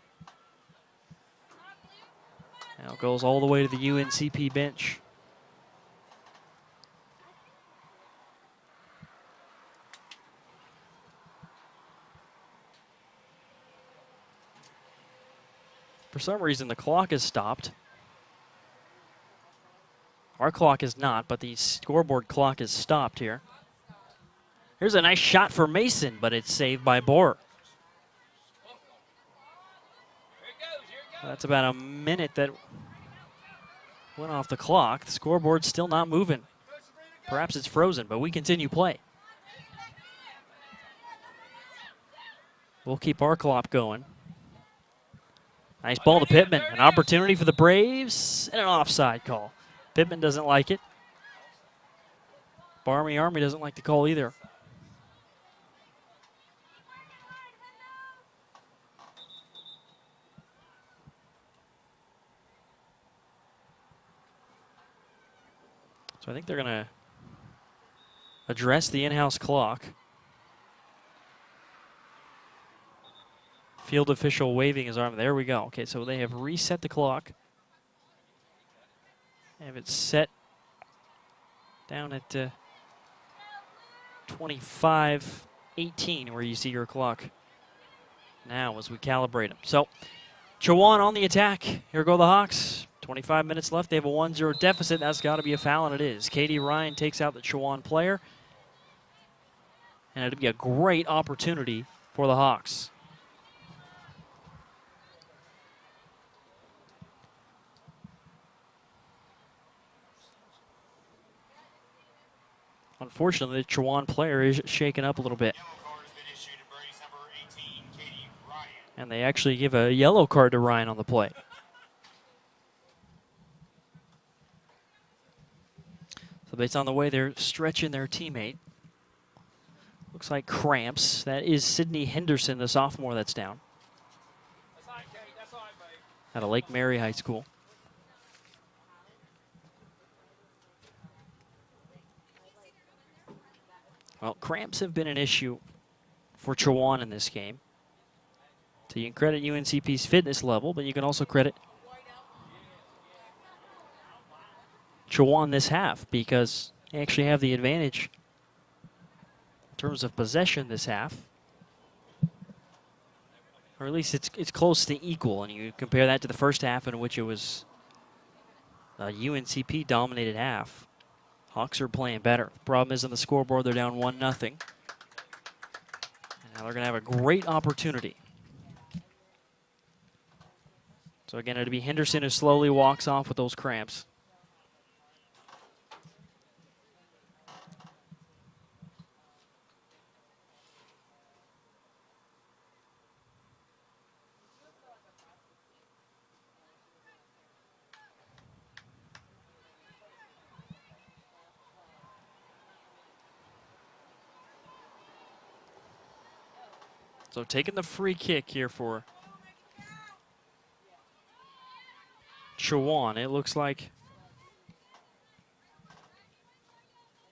Now it goes all the way to the UNCP bench. For some reason, the clock is stopped. Our clock is not, but the scoreboard clock is stopped here. Here's a nice shot for Mason, but it's saved by Bohr. That's about a minute that went off the clock. The scoreboard's still not moving. Perhaps it's frozen, but we continue play. We'll keep our clock going. Nice ball to Pittman. An opportunity for the Braves and an offside call. Pittman doesn't like it. Barmy Army doesn't like the call either. So I think they're going to address the in-house clock. Field official waving his arm. There we go. Okay, so they have reset the clock. Have it set down at 25:18, where you see your clock now as we calibrate them. So Chowan on the attack. Here go the Hawks. 25 minutes left. They have a 1-0 deficit. That's got to be a foul, and it is. Katie Ryan takes out the Chowan player. And it'll be a great opportunity for the Hawks. Unfortunately, the Chowan player is shaken up a little bit. And they actually give a yellow card to Ryan on the play. So based on the way they're stretching their teammate, looks like cramps. That is Sydney Henderson, the sophomore that's down. Out of Lake Mary High School. Well, cramps have been an issue for Chowan in this game. So you can credit UNCP's fitness level, but you can also credit Chowan this half because they actually have the advantage in terms of possession this half. Or at least it's close to equal, and you compare that to the first half in which it was a UNCP-dominated half. Hawks are playing better. Problem is on the scoreboard, they're down 1-0. And now they're going to have a great opportunity. So again, it'll be Henderson who slowly walks off with those cramps. So taking the free kick here for Chowan, it looks like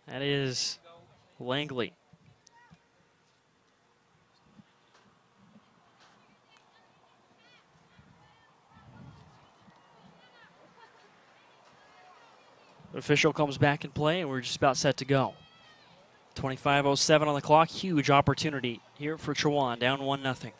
that is Langley. The official comes back in play, and we're just about set to go. 25:07 on the clock. Huge opportunity here for Chowan, down 1-0.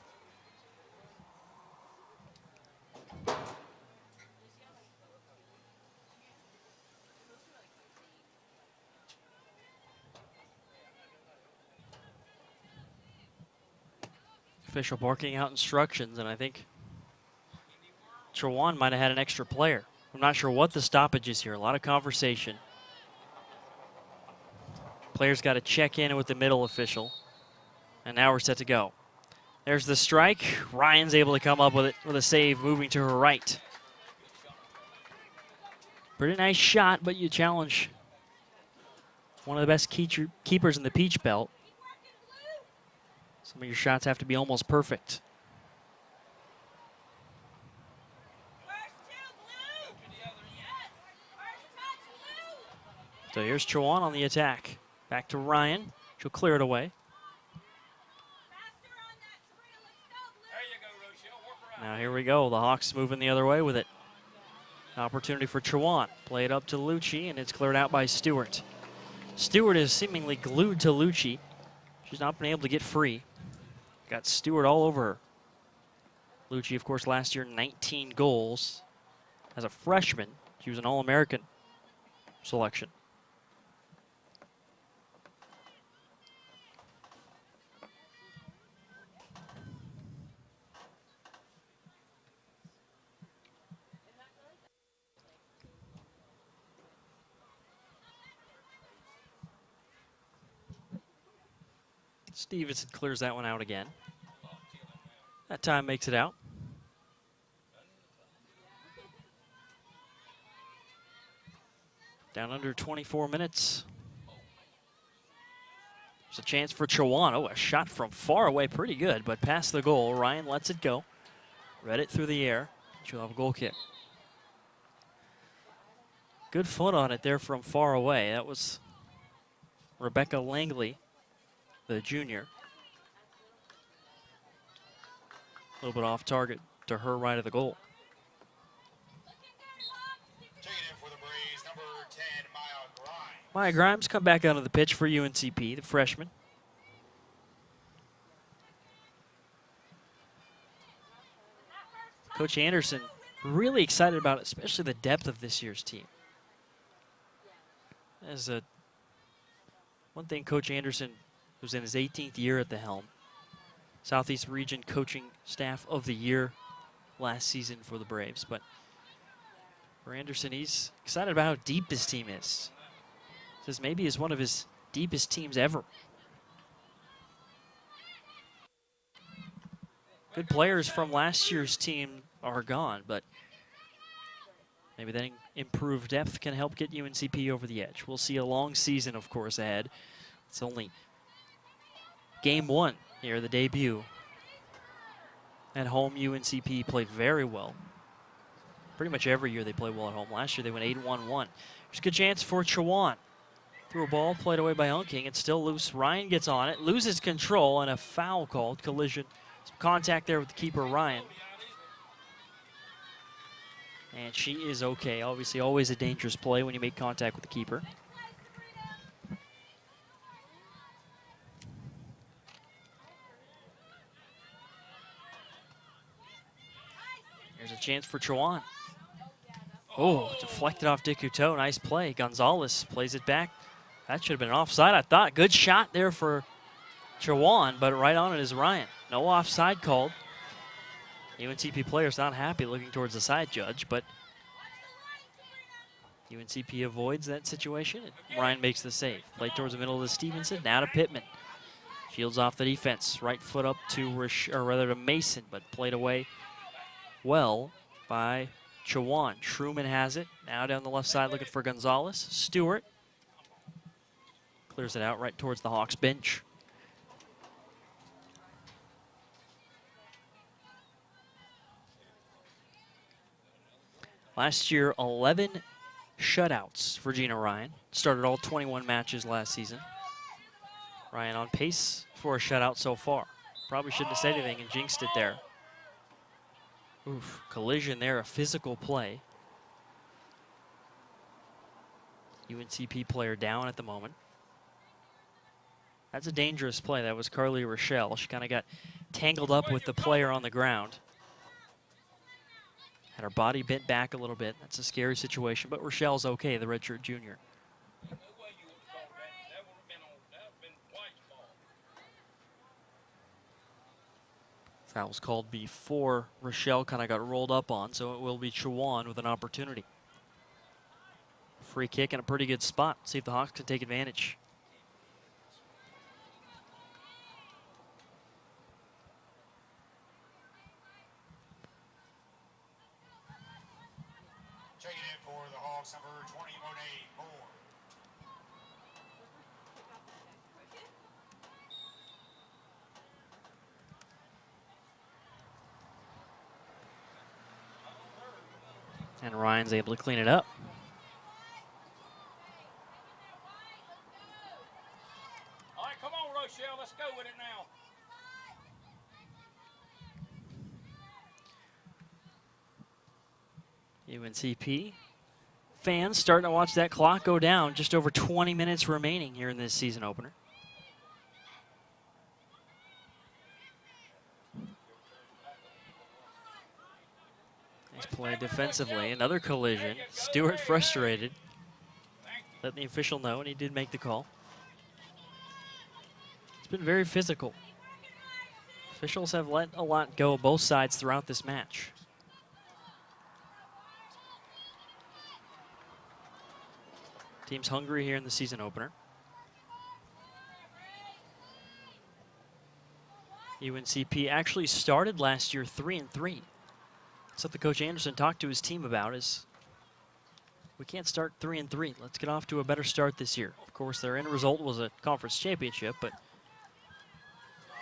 Official barking out instructions, and I think Chowan might have had an extra player. I'm not sure what the stoppage is here. A lot of conversation. Players got to check in with the middle official. And now we're set to go. There's the strike. Ryan's able to come up with it with a save, moving to her right. Pretty nice shot, but you challenge one of the best keepers in the Peach Belt. Some of your shots have to be almost perfect. So here's Chowan on the attack. Back to Ryan. She'll clear it away. Now here we go. The Hawks moving the other way with it. Opportunity for Chowan. Play it up to Lucci, and it's cleared out by Stewart. Stewart is seemingly glued to Lucci. She's not been able to get free. Got Stewart all over her. Lucci, of course, last year 19 goals. As a freshman, she was an All-American selection. Stevenson clears that one out again. That time makes it out. Down under 24 minutes. There's a chance for Chowan. Oh, a shot from far away, pretty good, but past the goal. Ryan lets it go. Read it through the air. She'll have a goal kick. Good foot on it there from far away. That was Rebecca Langley, the junior. A little bit off target to her right of the goal. Taking in for the Braves, number 10, Maya Grimes. Maya Grimes come back onto the pitch for UNCP, the freshman. Coach Anderson really excited about it, especially the depth of this year's team. As one thing Coach Anderson, who's in his 18th year at the helm, Southeast Region Coaching Staff of the Year last season for the Braves. But for Anderson, he's excited about how deep this team is. Says maybe it's one of his deepest teams ever. Good players from last year's team are gone, but maybe that improved depth can help get UNCP over the edge. We'll see a long season, of course, ahead. It's only game one here, the debut. At home, UNCP played very well. Pretty much every year they play well at home. Last year they went 8-1-1. There's a good chance for Chowan. Threw a ball, played away by Unking. It's still loose. Ryan gets on it, loses control, and a foul called. Collision. Some contact there with the keeper, Ryan. And she is okay. Obviously, always a dangerous play when you make contact with the keeper. There's a chance for Chowan. Oh, deflected off Dikuto. Nice play. Gonzalez plays it back. That should have been an offside, I thought. Good shot there for Chowan, but right on it is Ryan. No offside called. UNCP players not happy looking towards the side judge, but UNCP avoids that situation. And Ryan makes the save. Play towards the middle of the Stevenson. Now to Pittman. Shields off the defense. Right foot up to Mason, but played away well by Chowan. Truman has it. Now down the left side looking for Gonzalez. Stewart clears it out right towards the Hawks bench. Last year, 11 shutouts for Gina Ryan. Started all 21 matches last season. Ryan on pace for a shutout so far. Probably shouldn't have said anything and jinxed it there. Oof, collision there, a physical play. UNCP player down at the moment. That's a dangerous play. That was Carly Rochelle. She kind of got tangled up with the player on the ground. Had her body bent back a little bit. That's a scary situation, but Rochelle's okay, the redshirt junior. That was called before Rochelle kind of got rolled up on, so it will be Chowan with an opportunity. Free kick in a pretty good spot. See if the Hawks can take advantage. Hawks, number 20, Monet Moore. And Ryan's able to clean it up. All right, come on, Rochelle. Let's go with it now. UNCP fans starting to watch that clock go down. Just over 20 minutes remaining here in this season opener. Nice play defensively. Another collision. Stewart frustrated. Let the official know, and he did make the call. It's been very physical. Officials have let a lot go both sides throughout this match. Team's hungry here in the season opener. UNCP actually started last year 3-3. Something Coach Anderson talked to his team about is we can't start 3-3. Let's get off to a better start this year. Of course, their end result was a conference championship, but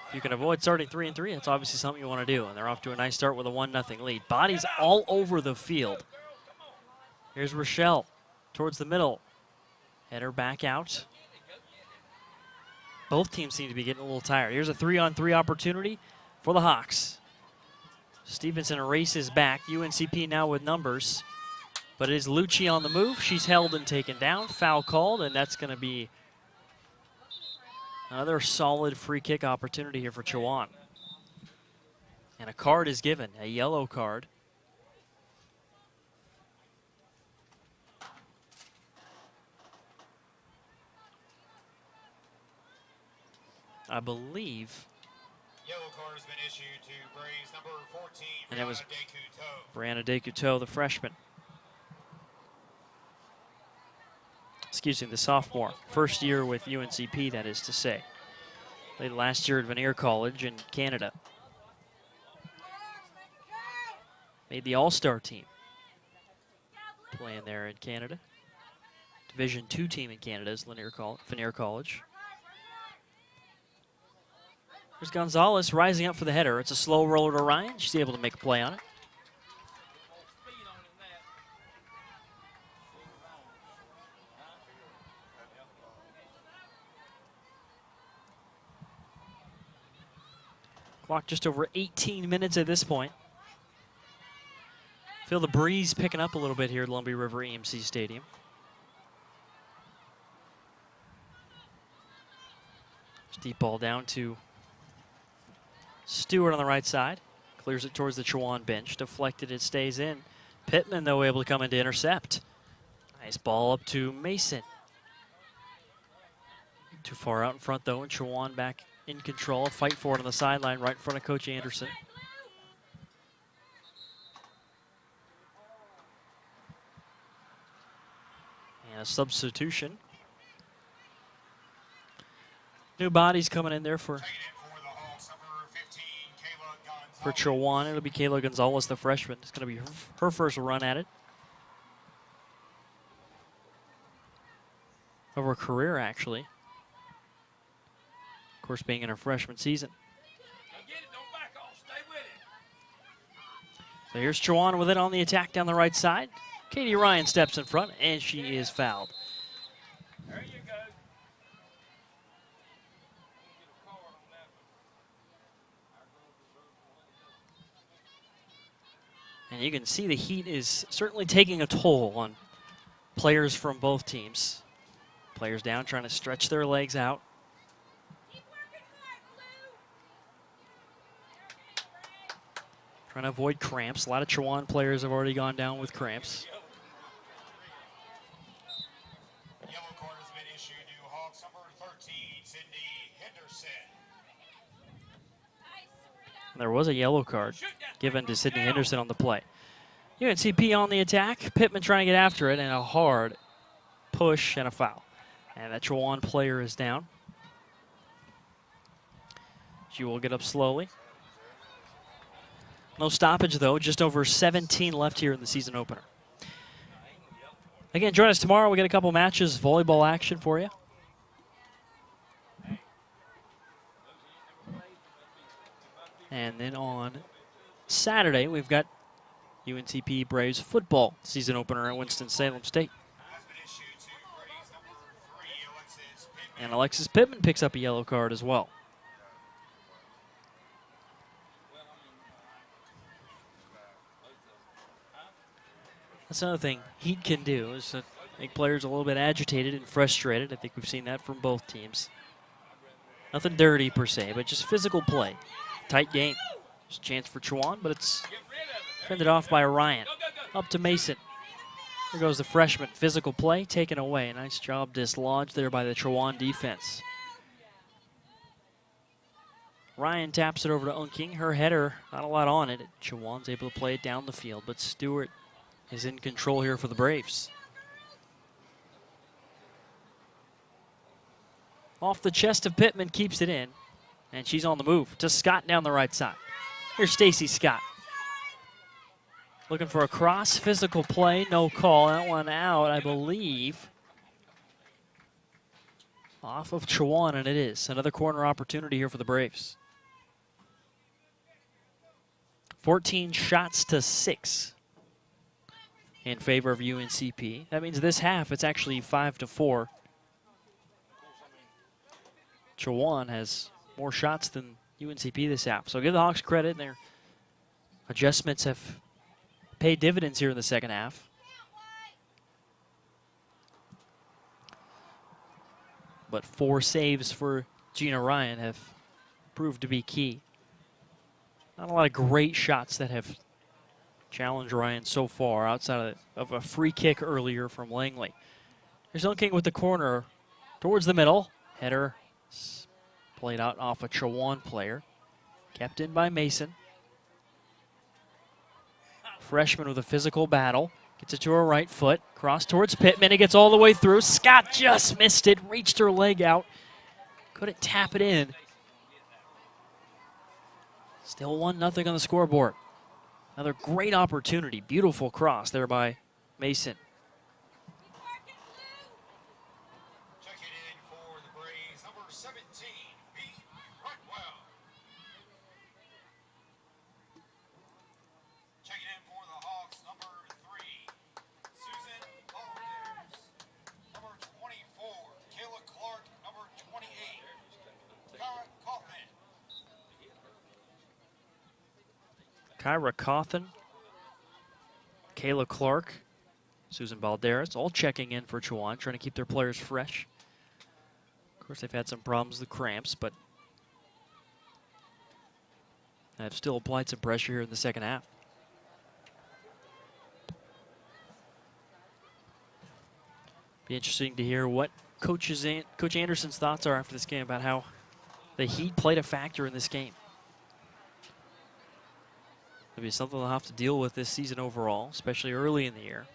if you can avoid starting 3-3, that's obviously something you want to do. And they're off to a nice start with a 1-0 lead. Bodies all over the field. Here's Rochelle towards the middle. Header back out. Both teams seem to be getting a little tired. Here's a 3-on-3 opportunity for the Hawks. Stevenson races back. UNCP now with numbers. But it is Lucci on the move. She's held and taken down. Foul called, and that's going to be another solid free kick opportunity here for Chowan. And a card is given, a yellow card. I believe. Yellow card has been issued to Braves number 14, And it was Brianna Brianna DeCouteau, the freshman. Excuse me, the sophomore. First year with UNCP, that is to say. Played last year at Vanier College in Canada. Made the All-Star team. Playing there in Canada. Division II team in Canada is Vanier College. There's Gonzalez rising up for the header. It's a slow roller to Ryan. She's able to make a play on it. Clock just over 18 minutes at this point. Feel the breeze picking up a little bit here at Lumbee River EMC Stadium. Deep ball down to Stewart on the right side. Clears it towards the Chowan bench. Deflected, it stays in. Pittman, though, able to come in to intercept. Nice ball up to Mason. Too far out in front, though, and Chowan back in control. Fight for it on the sideline right in front of Coach Anderson. And a substitution. New bodies coming in there for Chowan. It'll be Kayla Gonzalez, the freshman. It's going to be her first run at it of her career, actually. Of course, being in her freshman season. So here's Chowan with it on the attack down the right side. Katie Ryan steps in front, and she is fouled. There you go. And you can see the heat is certainly taking a toll on players from both teams. Players down, trying to stretch their legs out. Trying to avoid cramps. A lot of Chowan players have already gone down with cramps. Yellow card has been issued to Hawks number 13, Sydney Henderson. There was a yellow card given to Sydney Henderson on the play. UNCP on the attack. Pittman trying to get after it, and a hard push and a foul. And that Chowan player is down. She will get up slowly. No stoppage, though. Just over 17 left here in the season opener. Again, join us tomorrow. We got a couple matches, volleyball action for you. And then on Saturday, we've got UNCP Braves football season opener at Winston-Salem State. Has been issued to Braves number 3, Alexis Pittman. And Alexis Pittman picks up a yellow card as well. That's another thing Heat can do is make players a little bit agitated and frustrated. I think we've seen that from both teams. Nothing dirty per se, but just physical play. Tight game. There's a chance for Chowan, but it's fended off by Ryan. Up to Mason. There goes the freshman. Physical play taken away. Nice job dislodged there by the Chowan defense. Ryan taps it over to Unking. Her header, not a lot on it. Chowan's able to play it down the field, but Stewart is in control here for the Braves. Off the chest of Pittman, keeps it in. And she's on the move to Scott down the right side. Here's Stacy Scott. Looking for a cross, physical play, no call. That one out, I believe. Off of Chowan, and it is. Another corner opportunity here for the Braves. 14 shots to 6 in favor of UNCP. That means this half, it's actually 5-4. Chowan has more shots than UNCP this half. So give the Hawks credit. Their adjustments have paid dividends here in the second half. But 4 saves for Gina Ryan have proved to be key. Not a lot of great shots that have challenged Ryan so far outside of a free kick earlier from Langley. Here's Unking with the corner towards the middle. Header played out off a Chowan player. Kept in by Mason. Freshman with a physical battle. Gets it to her right foot. Cross towards Pittman. It gets all the way through. Scott just missed it. Reached her leg out. Couldn't tap it in. Still 1-0 on the scoreboard. Another great opportunity. Beautiful cross there by Mason. Checking in for the Braves, number 17, Pete Rockwell. Checking in for the Hawks, number 3, Susan Alders. Number 24, Kayla Clark. Number 28, Kara Kaufman. Kyra Cawthon, Kayla Clark, Susan Balderas, all checking in for Chowan, trying to keep their players fresh. Of course, they've had some problems with the cramps, but have still applied some pressure here in the second half. Be interesting to hear what Coach Anderson's thoughts are after this game about how the Heat played a factor in this game. It'll be something they'll have to deal with this season overall, especially early in the year.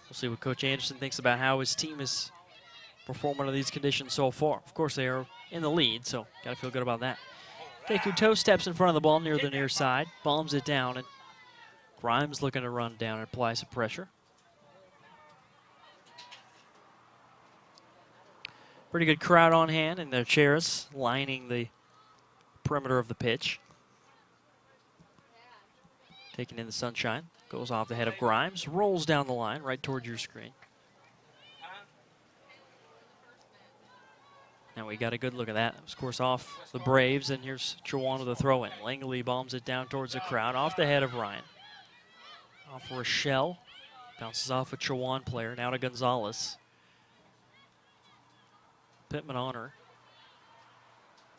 We'll see what Coach Anderson thinks about how his team is performing under these conditions so far. Of course, they are in the lead, so got to feel good about that. Couteau steps in front of the ball near the near side, bombs it down, and Grimes looking to run down and apply some pressure. Pretty good crowd on hand, and their chairs lining the perimeter of the pitch. Taking in the sunshine, goes off the head of Grimes, rolls down the line right towards your screen. Now we got a good look at that. Of course, off the Braves, and here's Chowan with a throw-in. Langley bombs it down towards the crowd, off the head of Ryan. Off Rochelle, bounces off a Chowan player, now to Gonzalez. Pittman on her.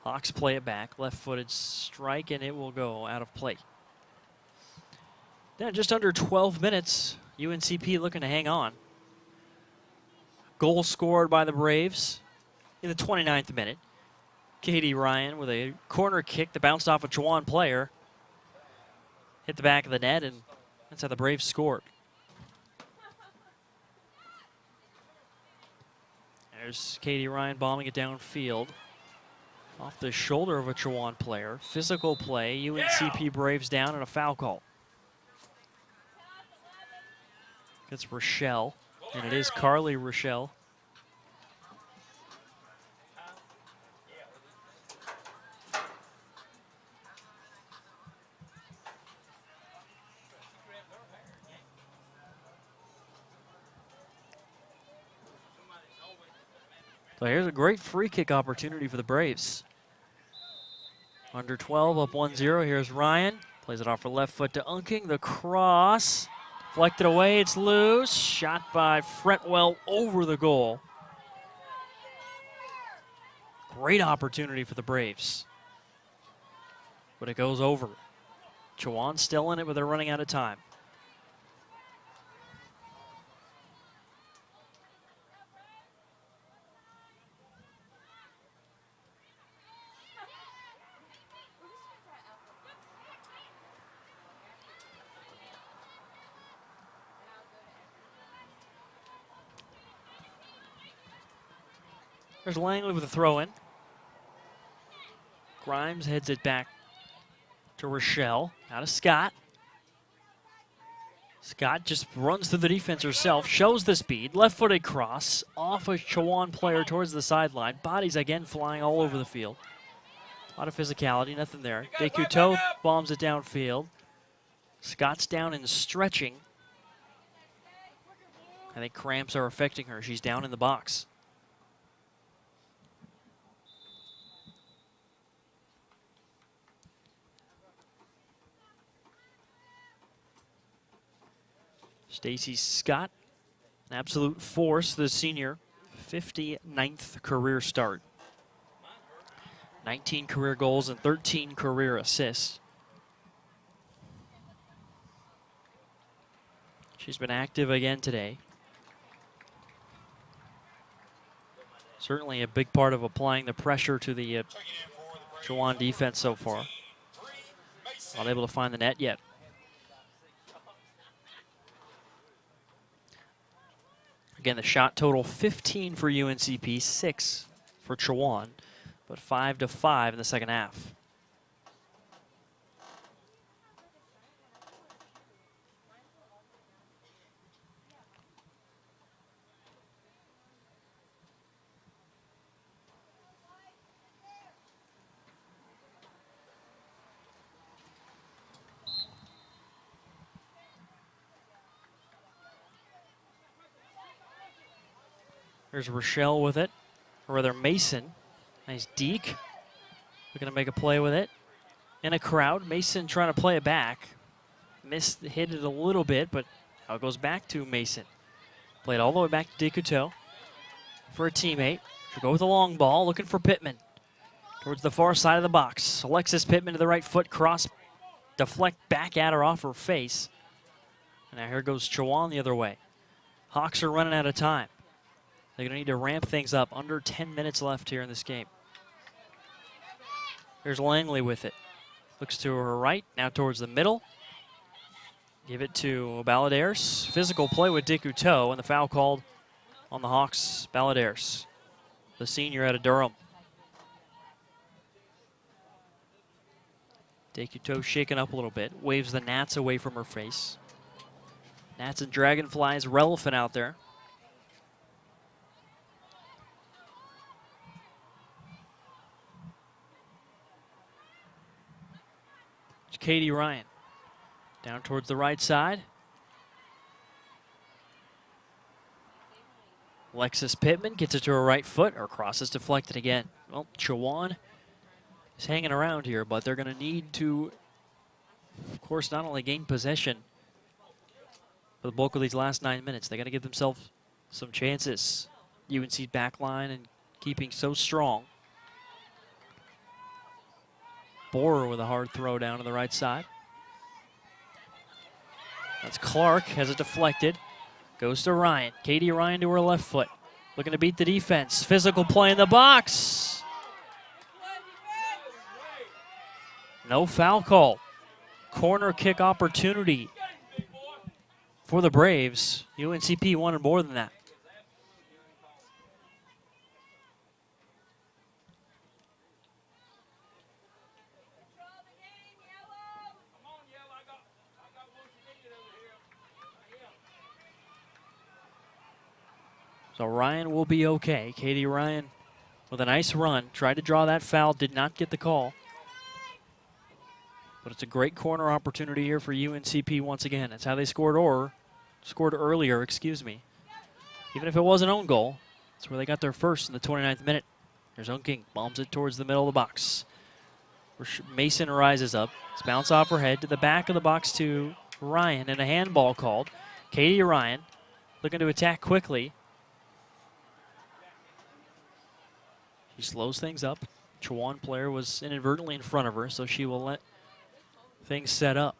Hawks play it back, left-footed strike, and it will go out of play. Now just under 12 minutes, UNCP looking to hang on. Goal scored by the Braves in the 29th minute. Katie Ryan with a corner kick that bounced off a Chowan player. Hit the back of the net, and that's how the Braves scored. There's Katie Ryan bombing it downfield. Off the shoulder of a Chowan player. Physical play, UNCP Braves down and a foul call. It's Rochelle, and it is Carly Rochelle. So here's a great free kick opportunity for the Braves. Under 12, up 1-0. Here's Ryan. Plays it off her left foot to Unking. The cross. Deflected away. It's loose. Shot by Fretwell over the goal. Great opportunity for the Braves. But it goes over. Chowan still in it, but they're running out of time. There's Langley with a throw-in. Grimes heads it back to Rochelle. Out of Scott. Scott just runs through the defense herself, shows the speed, left-footed cross, off a Chowan player towards the sideline. Bodies again flying all over the field. A lot of physicality, nothing there. Descouteaux bombs it downfield. Scott's down and stretching. I think cramps are affecting her. She's down in the box. Stacy Scott, an absolute force, the senior, 59th career start. 19 career goals and 13 career assists. She's been active again today. Certainly a big part of applying the pressure to the Chowan defense so far. Not able to find the net yet. Again, the shot total 15 for UNCP, 6 for Chowan, but 5-5 in the second half. There's Rochelle with it, or rather Mason. Nice deke. Looking to make a play with it. In a crowd, Mason trying to play it back. Hit it a little bit, but now it goes back to Mason. Played all the way back to Descouteaux for a teammate. She'll go with a long ball, looking for Pittman. Towards the far side of the box. Alexis Pittman to the right foot, cross, deflect back at her off her face. And now here goes Chowan the other way. Hawks are running out of time. They're going to need to ramp things up. Under 10 minutes left here in this game. There's Langley with it. Looks to her right, now towards the middle. Give it to Balladares. Physical play with Descouteaux, and the foul called on the Hawks. Balladares, the senior out of Durham. Descouteaux shaken up a little bit. Waves the gnats away from her face. Gnats and dragonflies relevant out there. Katie Ryan down towards the right side. Alexis Pittman gets it to her right foot. Her cross is deflected again. Well, Chowan is hanging around here, but they're going to need to, of course, not only gain possession for the bulk of these last 9 minutes, they got to give themselves some chances. UNC backline and keeping so strong. Borer with a hard throw down to the right side. That's Clark, has it deflected. Goes to Ryan. Katie Ryan to her left foot. Looking to beat the defense. Physical play in the box. No foul call. Corner kick opportunity for the Braves. UNCP wanted more than that. So Ryan will be okay. Katie Ryan with a nice run. Tried to draw that foul, did not get the call. But it's a great corner opportunity here for UNCP once again. That's how they scored earlier, excuse me. Even if it was an own goal, that's where they got their first in the 29th minute. There's Unking, bombs it towards the middle of the box. Mason rises up. It's bounce off her head to the back of the box to Ryan, and a handball called. Katie Ryan looking to attack quickly. She slows things up. Chowan player was inadvertently in front of her, so she will let things set up.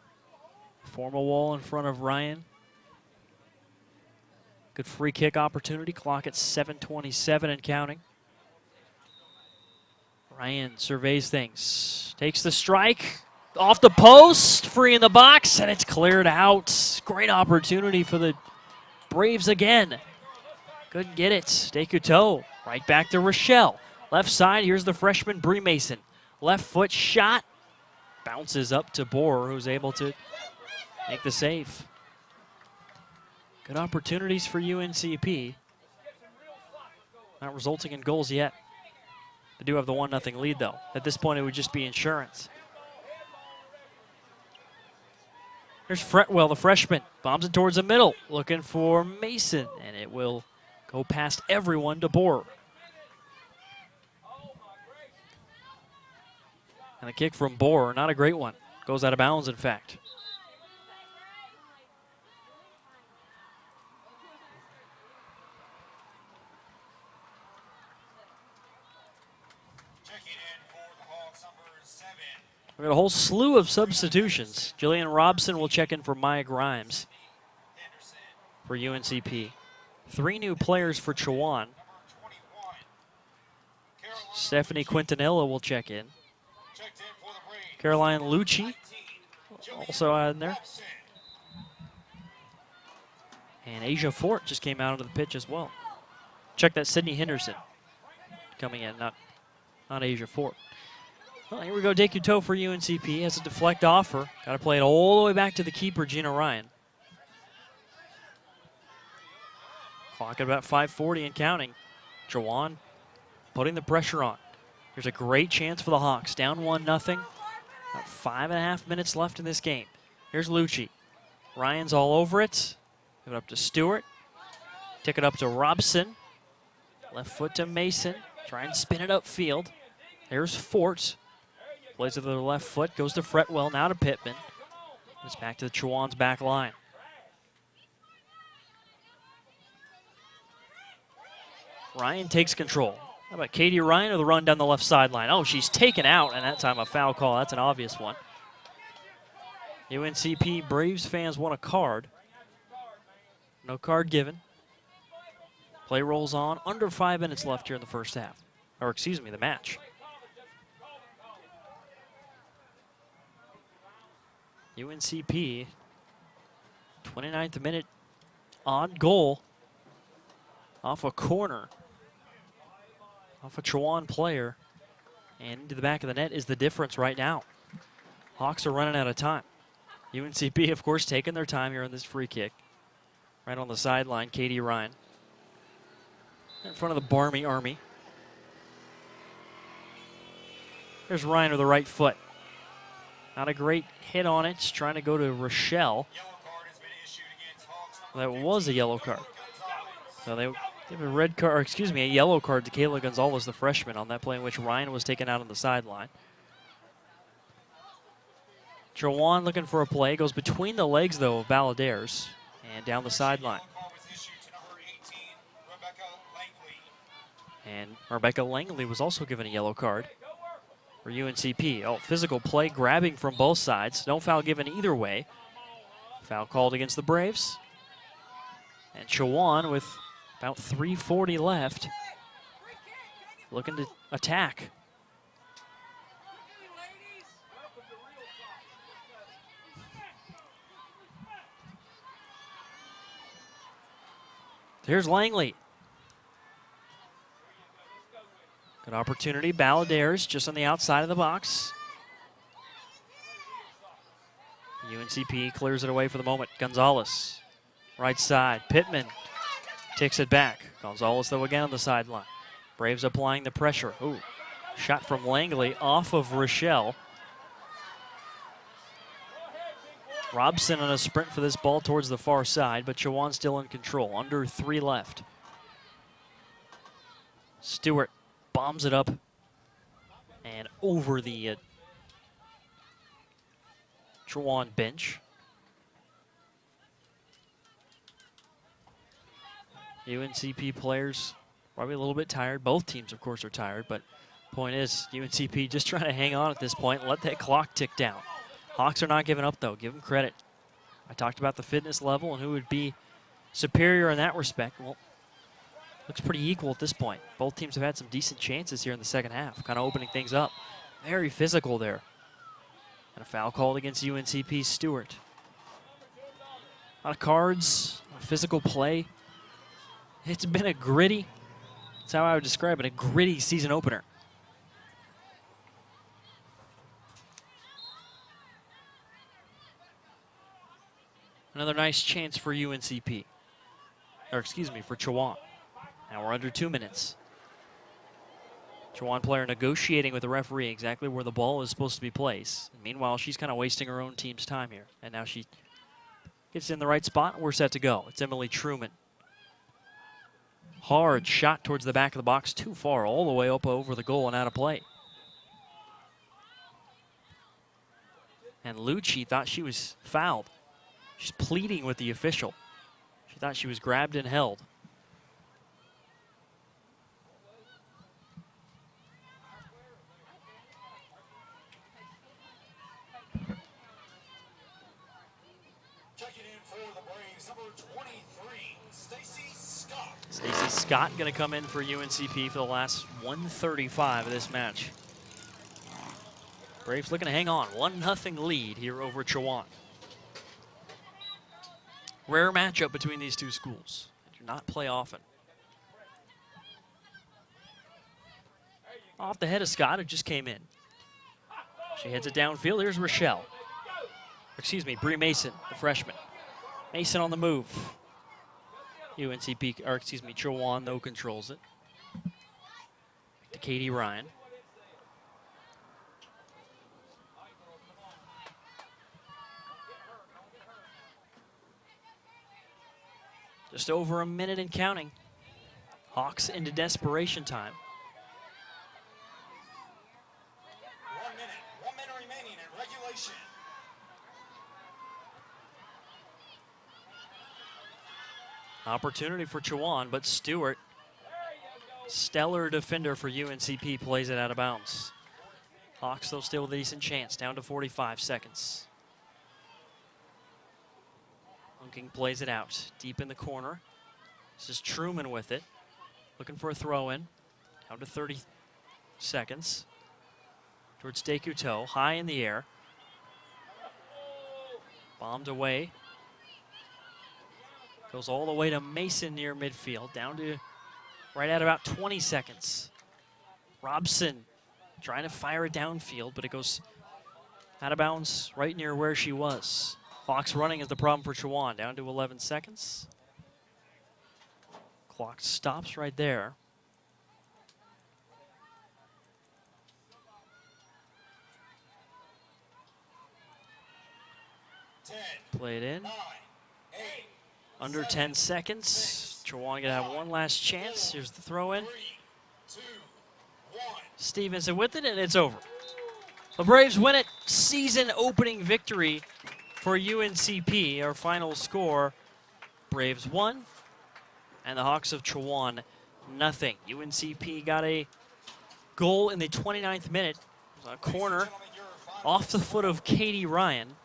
Form a wall in front of Ryan. Good free kick opportunity. Clock at 7:27 and counting. Ryan surveys things. Takes the strike. Off the post. Free in the box. And it's cleared out. Great opportunity for the Braves again. Couldn't get it. Descouteau. Right back to Rochelle. Left side. Here's the freshman Bree Mason. Left foot shot. Bounces up to Bohr, who's able to make the save. Good opportunities for UNCP. Not resulting in goals yet. They do have the 1-0 lead, though. At this point, it would just be insurance. There's Fretwell, the freshman. Bombs it towards the middle. Looking for Mason. And it will go past everyone to Bohr. And the kick from Bohr, not a great one. Goes out of bounds, in fact. We've got a whole slew of substitutions. Jillian Robson will check in for Maya Grimes for UNCP. 3 new players for Chowan. Stephanie Quintanilla will check in. Caroline Lucci also out in there. And Asia Fort just came out onto the pitch as well. Check that, Sydney Henderson coming in, not Asia Fort. Well, here we go. Descouteau for UNCP has a deflect offer. Got to play it all the way back to the keeper, Gina Ryan. Clock at about 5:40 and counting. Chowan putting the pressure on. There's a great chance for the Hawks. Down 1-0. About 5.5 minutes left in this game. Here's Lucci. Ryan's all over it. Give it up to Stewart. Tick it up to Robson. Left foot to Mason. Try and spin it upfield. There's Fort. Plays it to the left foot. Goes to Fretwell. Now to Pittman. It's back to the Chowan's back line. Ryan takes control. How about Katie Ryan or the run down the left sideline? Oh, she's taken out, and that time a foul call. That's an obvious one. UNCP Braves fans want a card. No card given. Play rolls on. Under 5 minutes left here in the first half. Or excuse me, the match. UNCP, 29th minute, odd goal off a corner, off a Chowan player, and into the back of the net is the difference right now. Hawks are running out of time. UNCP, of course, taking their time here on this free kick. Right on the sideline, Katie Ryan. In front of the Barmy Army. There's Ryan with the right foot. Not a great hit on it. Just trying to go to Rochelle. That was a yellow card. So they give a red card, or excuse me, a yellow card to Kayla Gonzalez, the freshman, on that play in which Ryan was taken out on the sideline. Chowan looking for a play. Goes between the legs, though, of Balladeers and down the sideline. And Rebecca Langley was also given a yellow card for UNCP. Oh, physical play, grabbing from both sides. No foul given either way. Foul called against the Braves. And Chowan with about 3:40 left, looking to attack. Here's Langley. Good opportunity. Balladeers just on the outside of the box. UNCP clears it away for the moment. Gonzalez, right side. Pittman takes it back. Gonzalez, though, again on the sideline. Braves applying the pressure. Ooh, shot from Langley off of Rochelle. Robson on a sprint for this ball towards the far side, but Chowan still in control. Under 3 left. Stewart bombs it up and over the Chowan bench. UNCP players probably a little bit tired. Both teams, of course, are tired, but point is, UNCP just trying to hang on at this point and let that clock tick down. Hawks are not giving up, though. Give them credit. I talked about the fitness level and who would be superior in that respect. Well, looks pretty equal at this point. Both teams have had some decent chances here in the second half, kind of opening things up. Very physical there. And a foul called against UNCP's Stewart. A lot of cards, a lot of physical play. It's been a gritty, that's how I would describe it, a gritty season opener. Another nice chance for UNCP, or excuse me, for Chowan. Now we're under 2 minutes. Chowan player negotiating with the referee exactly where the ball is supposed to be placed. And meanwhile, she's kind of wasting her own team's time here. And now she gets in the right spot, and we're set to go. It's Emily Truman. Hard shot towards the back of the box, too far, all the way up over the goal and out of play. And Lucci thought she was fouled. She's pleading with the official. She thought she was grabbed and held. Checking in for the Braves, number 23, Stacy Scott. Stacey Scott going to come in for UNCP for the last 1:35 of this match. Braves looking to hang on. 1-0 lead here over Chowan. Rare matchup between these two schools. They do not play often. Off the head of Scott, who just came in. She heads it downfield. Here's Rochelle. Excuse me, Bree Mason, the freshman. Mason on the move. UNCP, or excuse me, Chowan, though, controls it. Back to Katie Ryan. Just over a minute and counting. Hawks into desperation time. 1 minute remaining in regulation. Opportunity for Chowan, but Stewart, stellar defender for UNCP, plays it out of bounds. Hawks, though, still with a decent chance, down to 45 seconds. Hunking plays it out, deep in the corner. This is Truman with it, looking for a throw-in. Down to 30 seconds. Towards Decuteau, high in the air. Bombed away. Goes all the way to Mason near midfield, down to right at about 20 seconds. Robson trying to fire it downfield, but it goes out of bounds right near where she was. Clock's running is the problem for Chowan, down to 11 seconds. Clock stops right there. Play it in. 9, 8, Under 10 seconds. Chowan gonna have one last chance. Here's the throw in. 3, 2, 1. Stevenson with it, and it's over. The Braves win it. Season opening victory for UNCP. Our final score, Braves 1, and the Hawks of Chowan, nothing. UNCP got a goal in the 29th minute. It was a corner off the foot of Katie Ryan,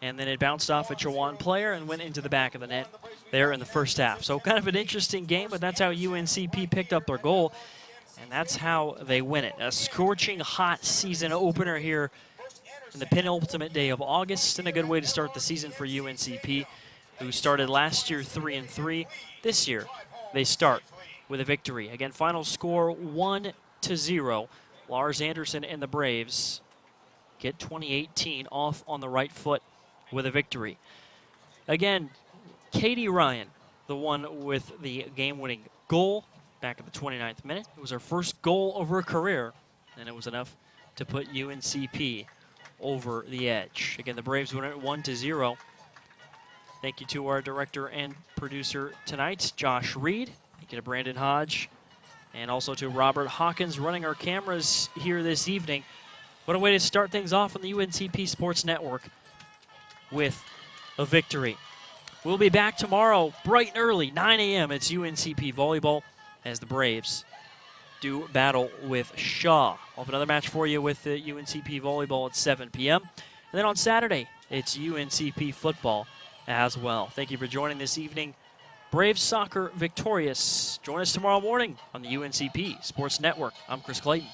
and then it bounced off a Chowan player and went into the back of the net there in the first half. So kind of an interesting game, but that's how UNCP picked up their goal, and that's how they win it. A scorching hot season opener here in the penultimate day of August, and a good way to start the season for UNCP, who started last year 3-3. This year, they start with a victory. Again, final score 1-0. Lars Anderson and the Braves get 2018 off on the right foot with a victory. Again, Katie Ryan, the one with the game-winning goal back at the 29th minute. It was our first goal of her career, and it was enough to put UNCP over the edge. Again, the Braves win it 1-0. Thank you to our director and producer tonight, Josh Reed. Thank you to Brandon Hodge, and also to Robert Hawkins running our cameras here this evening. What a way to start things off on the UNCP Sports Network with a victory. We'll be back tomorrow bright and early, 9 a.m. It's UNCP Volleyball as the Braves do battle with Shaw. I'll have another match for you with the UNCP Volleyball at 7 p.m. And then on Saturday, it's UNCP Football as well. Thank you for joining this evening. Braves soccer victorious. Join us tomorrow morning on the UNCP Sports Network. I'm Chris Clayton.